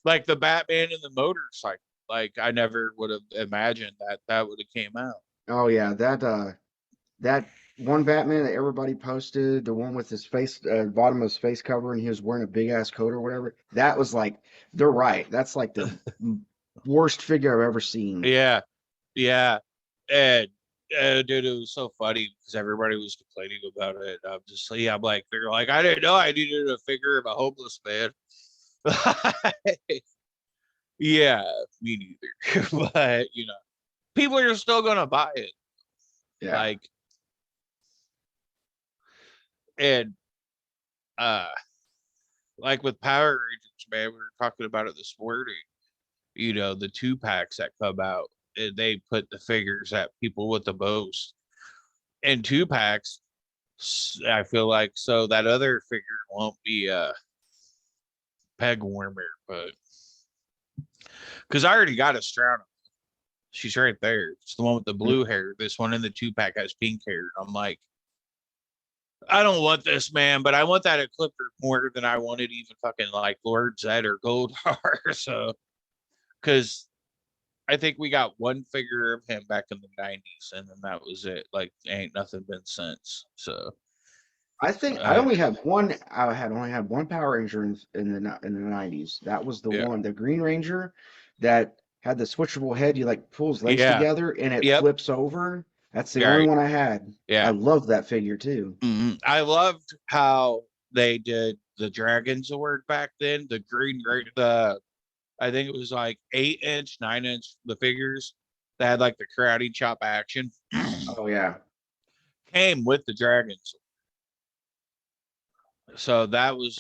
Like the Batman and the motorcycle. Like I never would have imagined that that would have came out. Oh yeah, that one Batman that everybody posted, the one with his face, bottom of his face cover, and he was wearing a big ass coat or whatever. That was like, they're right. That's like the worst figure I've ever seen. Yeah, yeah. And dude, it was so funny because everybody was complaining about it. I'm just, yeah, I'm like, they're like, I didn't know I needed a figure of a homeless man. Yeah, me neither. But people are still gonna buy it. Yeah. Like, and uh, like with Power Rangers, man, we were talking about it this morning. The 2-packs that come out, and they put the figures that people with the most in 2-packs. I feel like so that other figure won't be a peg warmer, but because I already got a Stroud. She's right there. It's the one with the Mm. blue hair. This one in the 2-pack has pink hair. I'm like, I don't want this, man, but I want that Eclipper more than I wanted even fucking like Lord Zed or Goldar. So, because I think we got one figure of him back in the 90s, and then that was it. Like, ain't nothing been since. So, I think I uh, only had one. I had only had one Power Ranger in the 90s. That was the yeah, one, the Green Ranger, that had the switchable head. You like pull his legs yeah, together and it yep, flips over. That's the only right, one I had. I yeah. loved that figure too. I loved how they did the Dragon Zord back then. The green, the I think it was like 8-inch, 9-inch, the figures that had like the karate chop action Oh yeah. came with the Dragons. So that was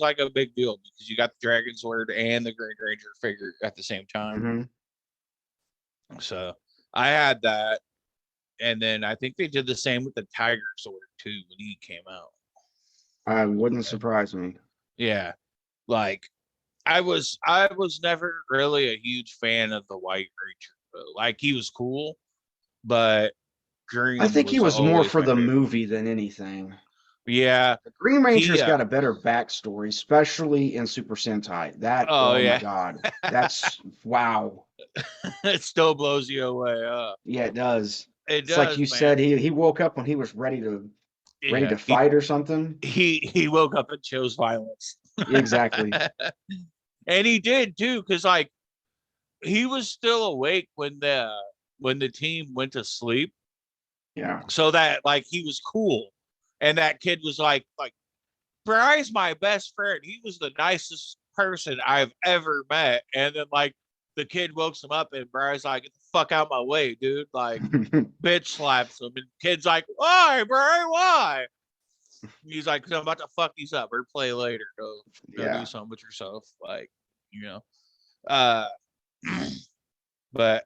like a big deal because you got the Dragon Sword and the Green Ranger figure at the same time. Hmm. So I had that, and then I think they did the same with the Tiger Sword too when he came out. I wouldn't surprise me. Yeah, like I was never really a huge fan of the White Ranger. Like he was cool, but I Green think he was was more always for my the favorite. movie than anything. Yeah, The Green he. Ranger's got a better backstory, especially in Super Sentai. That, Oh oh my yeah, God, that's wow. it still blows you away. Yeah, it does. It It's like does, you man. said, he woke up when he was ready Yeah, to fight or something. he woke up and chose violence, Exactly. and he did too, because like he was still awake when the team went to sleep, Yeah. so that like he was cool, and that kid was like Bry's my best friend. He was the nicest person I've ever met, and then like the kid wakes him up, and Bry's like, "Get the fuck out of my way, dude!" Like bitch slaps him, and kid's like, "Why, Bry? Why?" He's like, "Cause I'm about to fuck these up or play later. Go do Yeah. something with yourself." Like, you know. Uh but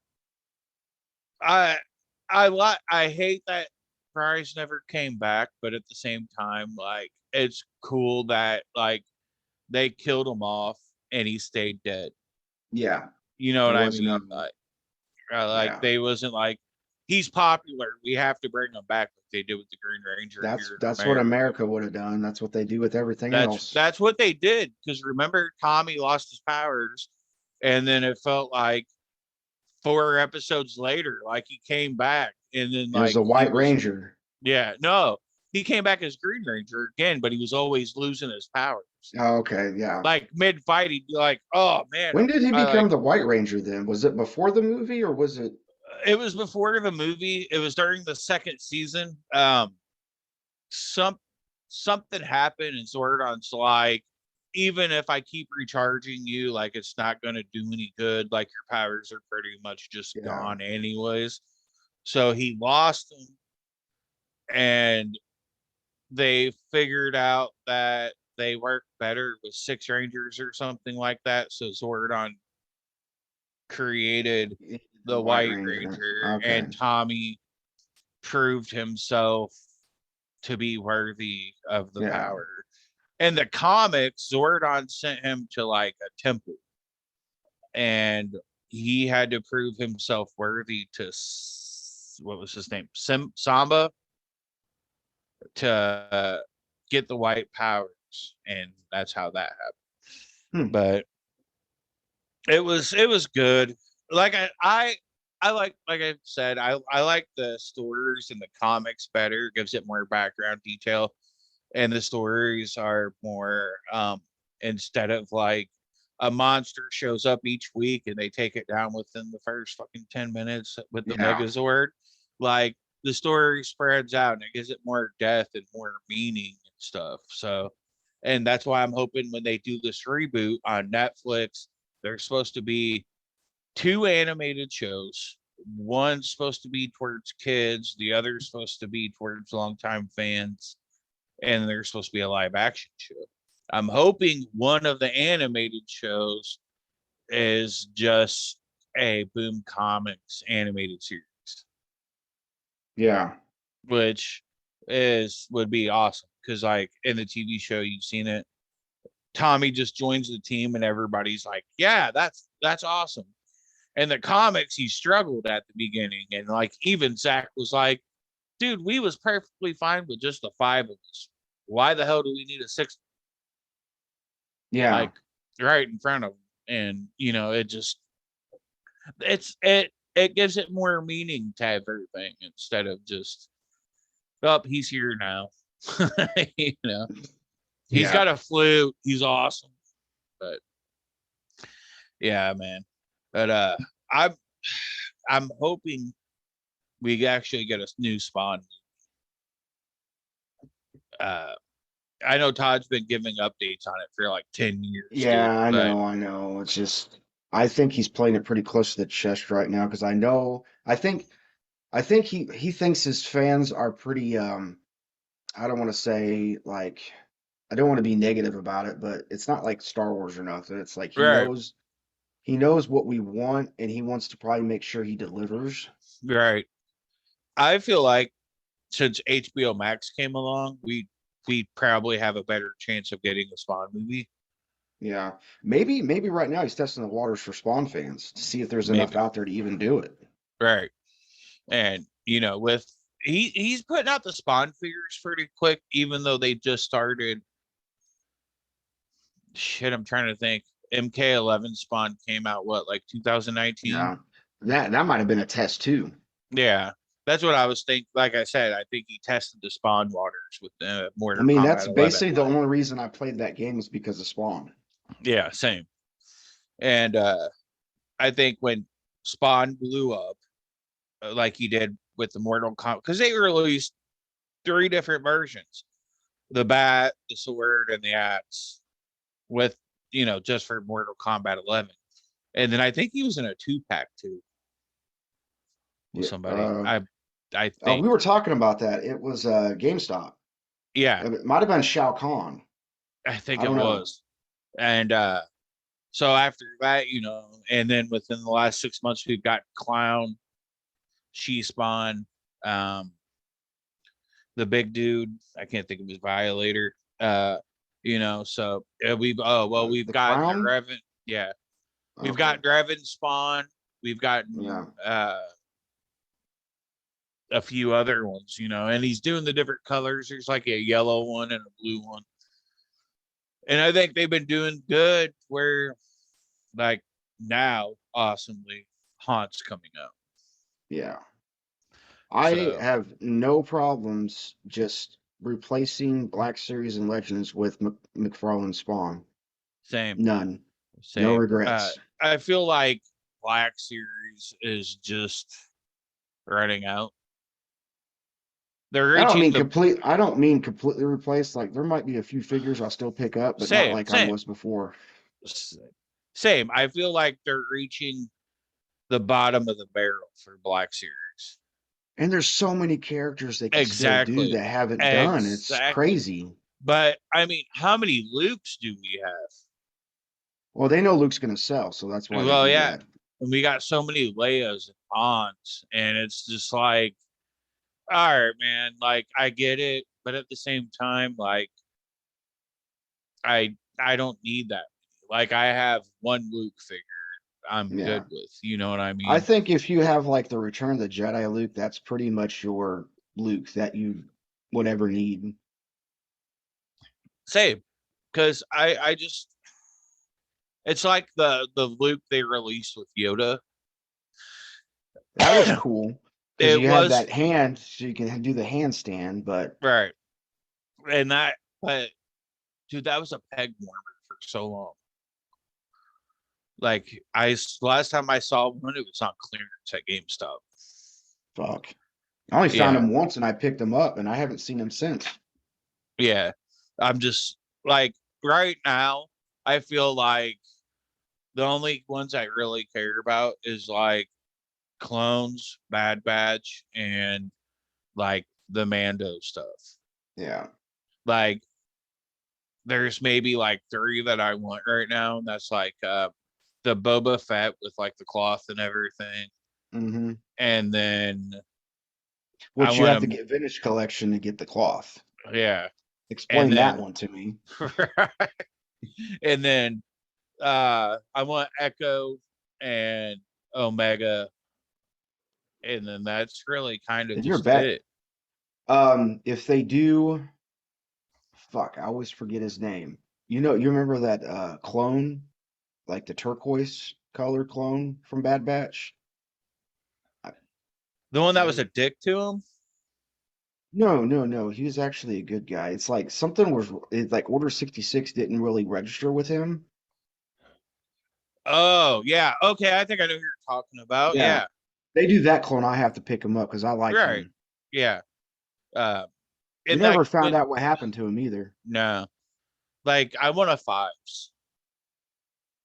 I I hate that Price never came back, but at the same time, like it's cool that like they killed him off and he stayed dead. Yeah. You know what There I was no. mean? Like Yeah. they wasn't like he's popular. We have to bring him back like they did with the Green Ranger That's here in that's what America. America would have done. That's what they do with everything That's else. that's what they did. Because remember, Tommy lost his powers, and then it felt like 4 episodes later, like he came back, and then It was like a he White was Ranger. yeah, no, he came back as Green Ranger again, but he was always losing his powers. Oh, okay. Yeah. Like mid fight, he'd be like, "Oh man, When did he I become like." the White Ranger then? Was it before the movie or was it? It was before the movie. It was during the second season. Some something happened in Zordon's like, even if I keep recharging you, like it's not gonna do any good. Like your powers are pretty much just Yeah. gone anyways. So he lost them, and they figured out that they work better with Six Rangers or something like that. So Zordon created He did the White White Ranger. Ranger, Okay. and Tommy proved himself to be worthy of the Yeah. power. In the comics, Zordon sent him to like a temple, and he had to prove himself worthy to what was his name, Samba, to get the white powers, and that's how that happened. Hmm. But it was good. Like I like I said, I like the stories in the comics better. It gives it more background detail, and the stories are more instead of like a monster shows up each week and they take it down within the first fucking 10 minutes with the Yeah. Megazord. Like the story spreads out and it gives it more depth and more meaning and stuff. So, and that's why I'm hoping when they do this reboot on Netflix, there's supposed to be two animated shows. One's supposed to be towards kids, the other's supposed to be towards longtime fans, and there's supposed to be a live action show. I'm hoping one of the animated shows is just a Boom Comics animated series, Yeah. which is would be awesome because like in the TV show you've seen it. Tommy just joins the team and everybody's like, "Yeah, that's awesome." In the comics, he struggled at the beginning, and like even Zach was like, "Dude, we was perfectly fine with just the five of us. Why the hell do we need a sixth?" Yeah. Like right in front of him. And it just it gives it more meaning to everything instead of just he's here now. you know he's Yeah. got a flute, he's awesome. But yeah, man. But i'm I'm hoping we actually get a new Spawn. uh I know Todd's been giving updates on it for like 10 years, dude, Yeah, I but know, I know. It's just I think he's playing it pretty close to the chest right now because I think he thinks his fans are pretty I don't want to say like I don't want to be negative about it, but it's not like Star Wars or nothing. It's like right, he knows what we want and he wants to probably make sure he delivers. right. I feel like since HBO Max came along, we probably have a better chance of getting a Spawn movie. Yeah. Maybe right now he's testing the waters for Spawn fans to see if there's enough Maybe. out there to even do it. Right. And with he's putting out the Spawn figures pretty quick, even though they just started. Shit, I'm trying to think. MK11 Spawn came out what, like 2019? Yeah. That might have been a test too. Yeah. That's what I was thinking. Like I said, I think he tested the Spawn waters with I Mortal mean, that's Kombat 11. basically the only reason I played that game was because of Spawn. Yeah, same. And I think when Spawn blew up, like he did with the Mortal Kombat, because they released three different versions: the bat, the sword, and the axe. With just for Mortal Kombat 11, and then I think he was in a 2-pack too with Yeah. somebody. I think, We were talking about that. It was GameStop. yeah, It might have been Shao Kahn. I think I it don't know. was. And so after that, and then within the last 6 months, we've got Clown, She Spawn, um, the big dude. I can't think of his Violator. So we've The got Clown? Draven. Yeah, we've Okay. got Draven Spawn. We've got Yeah. a few other ones, and he's doing the different colors. There's like a yellow one and a blue one. And I think they've been doing good where like now awesomely Haunt's coming out. Yeah. I So have no problems just replacing Black Series and Legends with McFarlane Spawn. same, None. No same. regrets. I feel like Black Series is just running out. They're reaching the I don't mean completely replaced. Like there might be a few figures I'll still pick up, but not same, like I same, was before. same. I feel like they're reaching the bottom of the barrel for Black Series. And there's so many characters they can still do Exactly. that haven't done. It's Exactly. crazy. But I mean, how many Lukes do we have? Well, they know Luke's gonna sell, so that's why they Well, do yeah. that. and we got so many Leias and Hans, and it's just like, all right, man, like I get it, but at the same time, like I don't need that. Like I have one Luke figure I'm Yeah. good with. You know what I I mean? think if you have like the Return of the Jedi Luke, that's pretty much your Luke that you would ever need. Same, because I just it's like the Luke they released with Yoda. That was cool because It you had was that hand, so you can do the handstand. But right, and that, but dude, that was a peg warmer for so long. Like last time I saw one, it was on clearance at GameStop. fuck, I only found Yeah, him once and I picked him up, and I haven't seen him since. yeah. I'm just like right now, I feel like the only ones I really care about is like clones, Bad Batch, and like the Mando stuff. Yeah. Like there's maybe like three that I want right now, and that's like the Boba Fett with like the cloth and everything, Mm-hmm. and then I Which you want have to them, get Vintage Collection to get the cloth. yeah, and Explain that then one to me. and then I want Echo and Omega, and then that's really kind of And you're just back. it. If they do, fuck, I always forget his name. You remember that clone, like the turquoise color clone from Bad Batch? I, The one that was I a dick to him. No, no, no. He was actually a good guy. It's like something was it's like Order 66 didn't really register with him. Oh yeah, okay, I think I know who you're talking about. Yeah. Yeah, They do that clone, I have to pick him up because I like right. him. Yeah, uh, We and never like found when out what happened to him either. no, like I want a fives.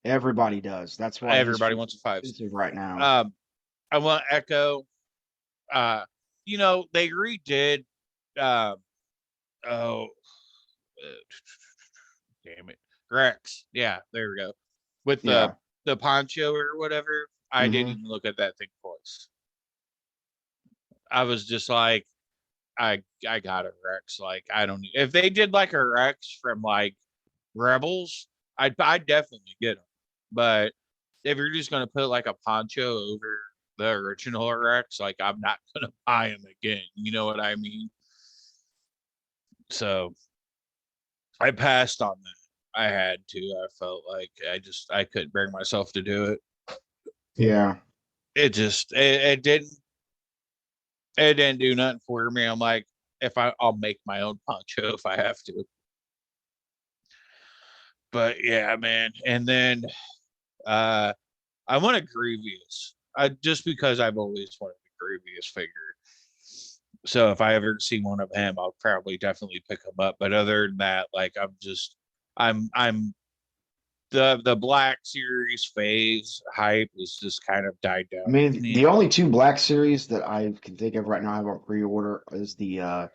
Everybody does. That's why he's Everybody freaking wants a fives. expensive right now. Um, I want Echo. Uh, they redid. Uh, oh, damn it, Rex. Yeah, there we go. With Yeah. the poncho or whatever. I didn't Hmm. even look at that thing twice. I was just like, I got a Rex. Like I don't. If they did like a Rex from like Rebels, I'd definitely get them. But if you're just gonna put like a poncho over the original Rex, like I'm not gonna buy them again. You know what I mean? So I passed on that. I had to. I felt like I couldn't bring myself to do it. Yeah. It didn't do nothing for me. I'm like, I'll make my own poncho if I have to. But yeah, man. And then uh I want a Grievous. Just because I've always wanted a Grievous figure. So if I ever see one of him, I'll probably definitely pick him up. But other than that, like I'm the Black Series phase hype is just kind of died down I with mean, me. the only two Black Series that I can think of right now I have on pre-order is the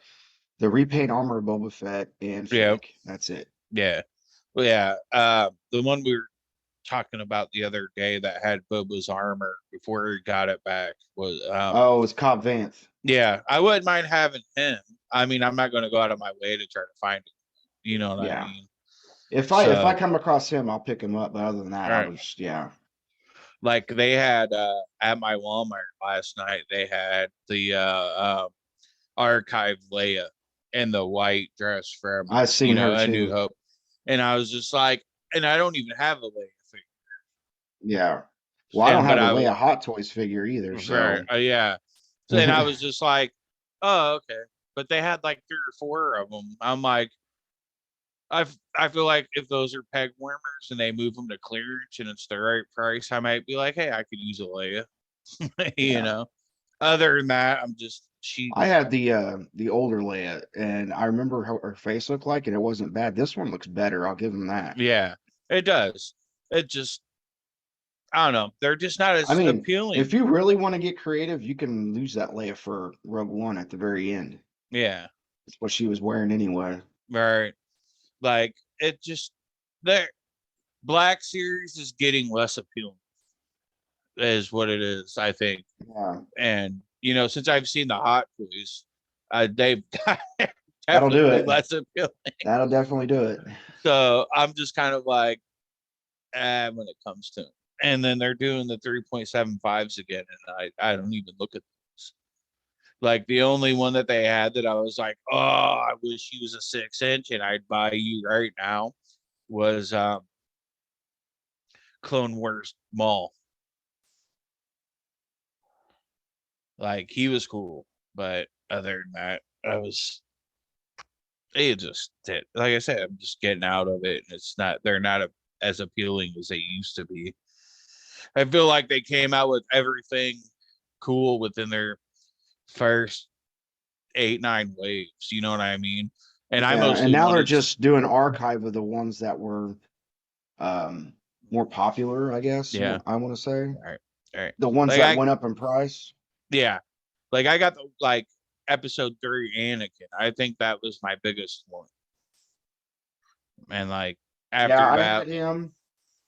repaint armor of Boba Fett and Yeah, Fennec. That's it. yeah, well, yeah. The one we were talking about the other day that had Boba's armor before he got it back was Oh, it's Cobb Vanth. yeah, I wouldn't mind having him. I mean, I'm not going to go out of my way to try to find him. You know what I Yeah. mean? If I So, come across him, I'll pick him up. But other than that, I right. was yeah. Like they had at my Walmart last night, they had the archive Leia in the white dress from, I seen her A New too. Hope. And I was just like, and I don't even have a Leia figure. Yeah. Well, I don't And, but have a I was, Leia Hot Toys figure either, right, so yeah. So, and I was just like, oh, okay. But they had like three or four of them. I'm like, I feel like if those are peg warmers and they move them to clearance and it's the right price, I might be like, hey, I could use a Leia. you yeah. know. Other than that, I'm just cheating. I had the older Leia, and I remember how her face looked like, and it wasn't bad. This one looks better. I'll give him that. Yeah, it does. It just I don't know. They're just not I as mean, appealing. if you really want to get creative, you can lose that Leia for Rogue One at the very end. Yeah, It's what she was wearing anyway. right. Like it just their Black Series is getting less appealing. is what it is, I think. Yeah, And since I've seen the Hot Toys, they've that'll do definitely it. less appealing. That'll definitely do it. So I'm just kind of like, when it comes to it. And then they're doing the 3.75s again, and I don't even look at those. Like the only one that they had that I was like, oh, I wish he was a 6-inch and I'd buy you right now was Clone Wars Maul. Like he was cool, but other than that, it just did. Like I said, I'm just getting out of it, and they're not as appealing as they used to be. I feel like they came out with everything cool within their first 8-9 waves. You know what I mean? And I Yeah, and mostly now they're wanted, just doing archive of the ones that were more popular, I guess. yeah, I want to say all right, all right. the ones Like that went up in price. yeah, like I got the episode 3 Anakin. I think that was my biggest one, and like Yeah, after I that, had him.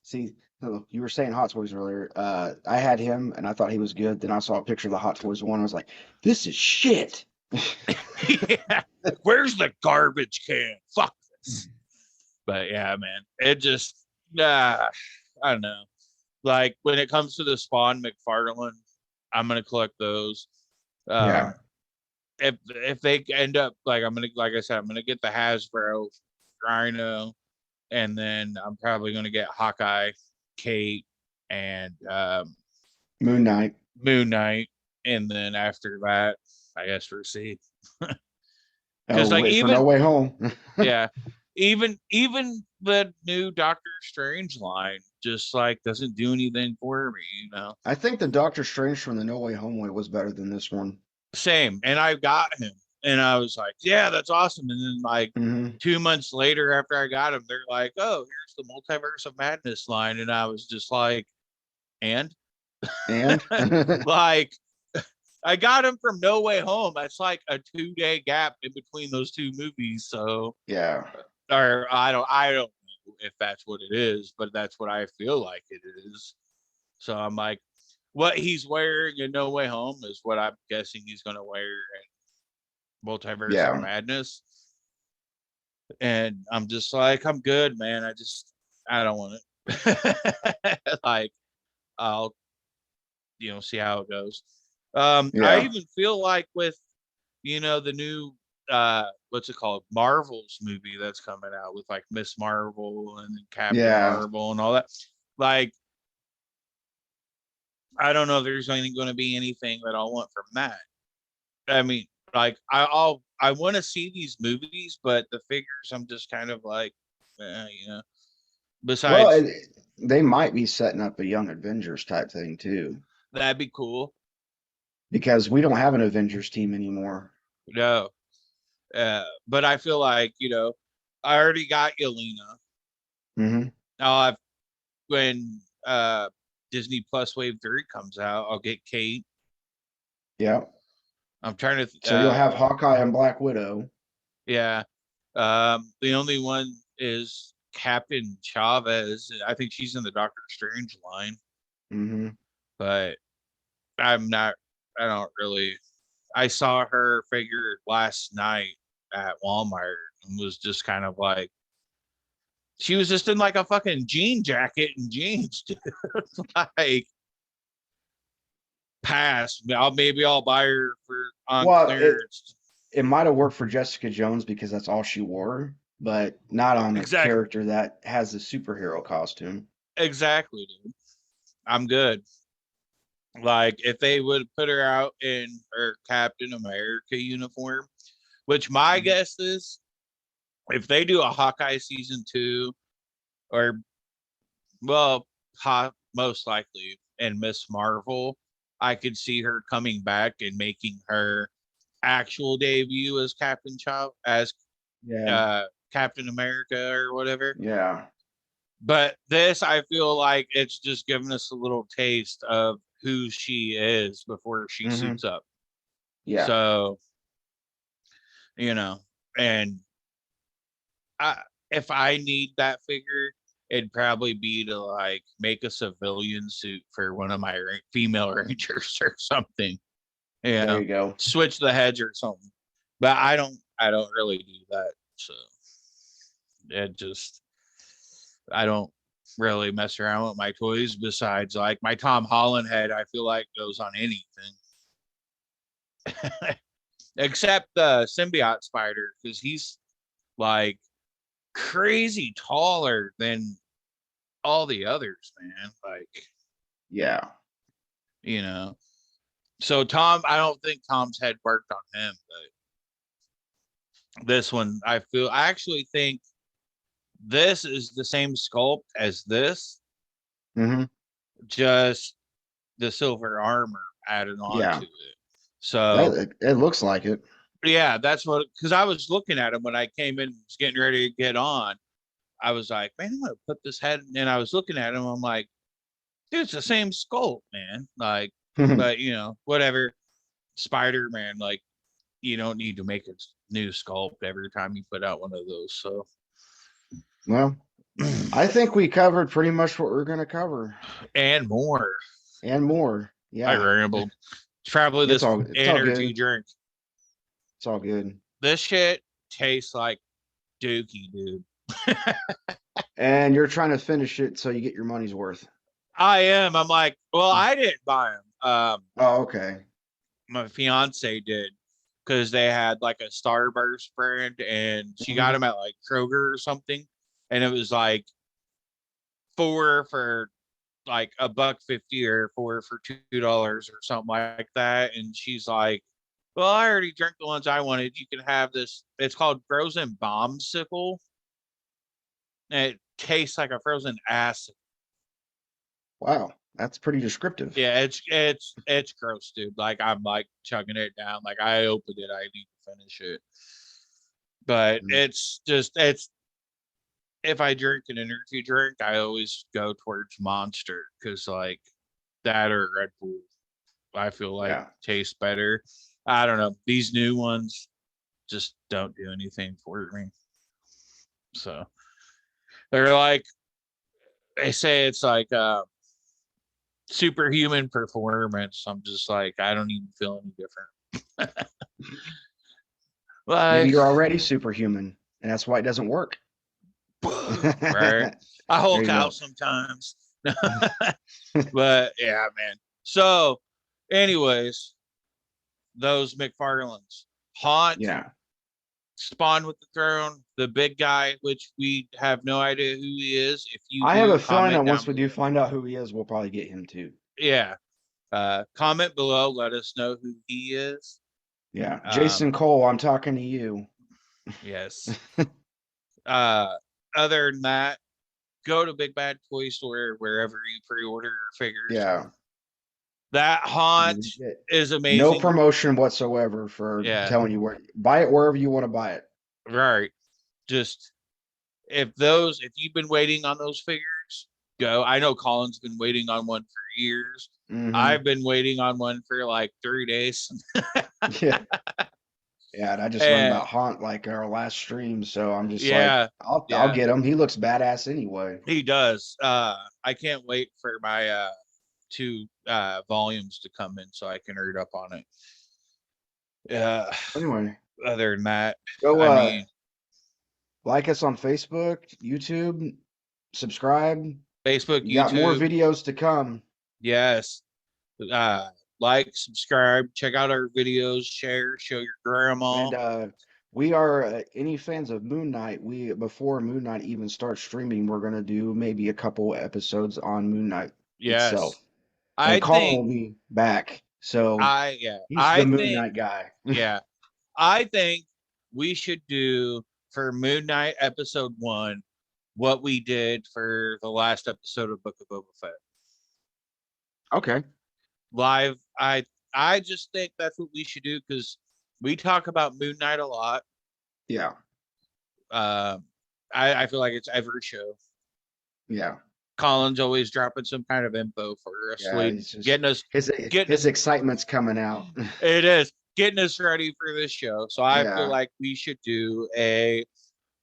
See, you were saying Hot Toys earlier. I had him, and I thought he was good. Then I saw a picture of the Hot Toys one. I was like, "This is shit." yeah, where's the garbage can? Fuck this. But yeah, man, it just, I don't know. Like when it comes to the Spawn Mcfarlane, I'm gonna collect those. Yeah, Um, if they end up like I said, I'm gonna get the Hasbro Rhino, and then I'm probably gonna get Hawkeye, Kate, and Moon Knight. Moon Knight, and then after that, I guess we'll see. Oh, Because like wait for No even Way Home. yeah, even the new Doctor Strange line just like doesn't do anything for me. I think the Doctor Strange from the No Way Home way was better than this one. Same, and I got him, and I was like, yeah, that's awesome. And then like Hmm 2 months later, after I got him, they're like, oh, here's the Multiverse of Madness line, and I was just like, and And like I got him from No Way Home. That's like a 2-day gap in between those two movies. So, yeah, or I don't know if that's what it is, but that's what I feel like it is. So I'm like, what he's wearing in No Way Home is what I'm guessing he's going to wear in Multiverse of yeah, Madness. And I'm just like, I'm good, man. I don't want it. Like, I'll, see how it goes. I yeah, even feel like with, the new, what's it called? Marvel's movie that's coming out with like Miss Marvel and Captain yeah. Marvel and all that. Like, I don't know if there's anything going to be anything that I want from that. I mean, like, I want to see these movies, but the figures, I'm just kind of like, Well, Besides, they might be setting up a Young Avengers type thing too, that'd be cool. because we don't have an Avengers team anymore. No, but I feel like I already got Yelena. Hmm Now when Disney Plus Wave 3 comes out, I'll get Kate. Yeah. I'm trying to, So you'll have Hawkeye and Black Widow. yeah. The only one is Captain Chavez. I think she's in the Doctor Strange line, Hmm but I'm not. I don't really. I saw her figure last night at Walmart and was just kind of like, she was just in like a fucking jean jacket and jeans, dude. Like, pass. Maybe I'll buy her for on Well, clearance. it might have worked for Jessica Jones because that's all she wore, but not on a Exactly. character that has a superhero costume. Exactly, dude. I'm good. Like, if they would put her out in her Captain America uniform, which my Mhm. guess is, if they do a Hawkeye season 2, or well, most likely in Miss Marvel, I could see her coming back and making her actual debut as Yeah. Captain America or whatever. Yeah. But this, I feel like it's just giving us a little taste of who she is before she hmm suits up. Yeah. So, you know, and I, if I need that figure, it'd probably be to like make a civilian suit for one of my female rangers or something. There Yeah, you go. switch the heads or something. But I don't really do that. So it just I don't really mess around with my toys besides like my Tom Holland head, I feel like goes on anything. Except the symbiote spider, because he's like crazy taller than all the others, man. Like, Yeah. you know. So Tom, I don't think Tom's head worked on him, but this one I actually think this is the same sculpt as this, Mm-hmm. just the silver armor added on Yeah. to it. So It looks like it. yeah, that's what, because I was looking at him when I came in, was getting ready to get on. I was like, man, I'm gonna put this head, and I was looking at him. I'm like, dude, it's the same sculpt, man. Like, but whatever. Spider Man, like, you don't need to make a new sculpt every time you put out one of those. So, Well, I think we covered pretty much what we're going to cover and more. and more. I Yeah. rambled. It's probably It's this all energy good. drink. It's all good. This shit tastes like Dookie, dude. And you're trying to finish it so you get your money's worth. I am. I'm like, well, I didn't buy them. Oh, okay. My fiance did, because they had like a Starburst brand, and she got Mhm. them at like Kroger or something, and it was like 4 for like $1.50 or 4 for $2 or something like that. And she's like, well, I already drank the ones I wanted. You can have this. It's called frozen bombsicle. And it tastes like a frozen acid. Wow. That's pretty descriptive. Yeah, it's gross, dude. Like I'm like chugging it down. Like I opened it, I need to finish it. But Mm. it's just it's if I drink an energy drink, I always go towards Monster, because like that or Red Bull, I feel like Yeah. tastes better. I don't know. These new ones just don't do anything for me. So they're like, they say it's like superhuman performance. I'm just like, I don't even feel any different. Maybe Like, you're already superhuman, and that's why it doesn't work. right? I There Hulk you out go. sometimes. But yeah, man. So, anyways, those McFarlanes. Haunt, Yeah. Spawn with the Throne, the big guy, which we have no idea who he is. If you I have do, a feeling comment that down once we do below. find out who he is, we'll probably get him too. Yeah. Comment below. Let us know who he is. Yeah. Jason Cole, I'm talking to you. Yes. Other than that, go to Big Bad Toy Store wherever you pre-order your figures. Yeah. That Haunt is No amazing. promotion whatsoever for Yeah. telling you where. Buy it wherever you want to buy it. Right. Just if you've been waiting on those figures, go. I know Colin's been waiting on one for years. Mhm. I've been waiting on one for like 3 days. Yeah. Yeah, and I just learned about Haunt like our last stream, so I'm just like, I'll get him. He looks badass anyway. He does. I can't wait for my 2 volumes to come in so I can read up on it. Yeah. Anyway, Other than that, go I mean, like us on Facebook, YouTube, subscribe. Facebook, You got more YouTube. videos to come. Yes. Like, subscribe, check out our videos, share, show your grandma. And we are any fans of Moon Knight. We before Moon Knight even starts streaming, we're gonna do maybe a couple episodes on Moon Knight itself. Yes. And I Colin think will be back, so he's the I Moon think Knight guy. yeah. I think we should do for Moon Knight episode 1 what we did for the last episode of Book of Boba Fett. Okay. Live. I just think that's what we should do, because we talk about Moon Knight a lot. Yeah. I feel like it's every show. Yeah. Colin's always dropping some kind of info for us, getting us his excitement's coming out. It is getting us ready for this show. So I feel Yeah. like we should do a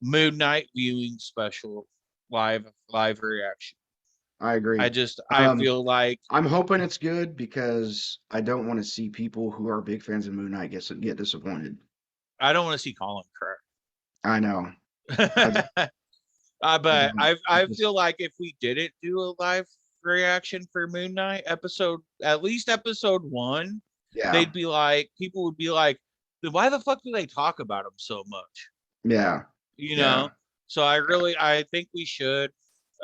Moon Knight viewing special. live reaction. I agree. I feel like I'm hoping it's good because I don't want to see people who are big fans of Moon Knight get disappointed. I don't want to see Colin I know. cry. I But don't. I Just, feel like if we didn't do a live reaction for Moon Knight at least episode 1, yeah. people would be like, "Then why the fuck do they talk about him so much?" Yeah. You Yeah. know. So I think we should.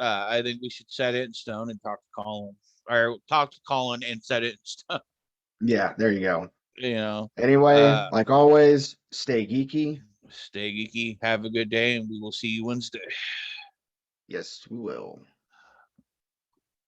I think we should set it in stone and talk to Colin, or talk to Colin and set it in stone. Yeah. There you go. You know. Anyway, Uh, like always, stay geeky. Stay geeky. Have a good day, and we will see you Wednesday. Yes, we will.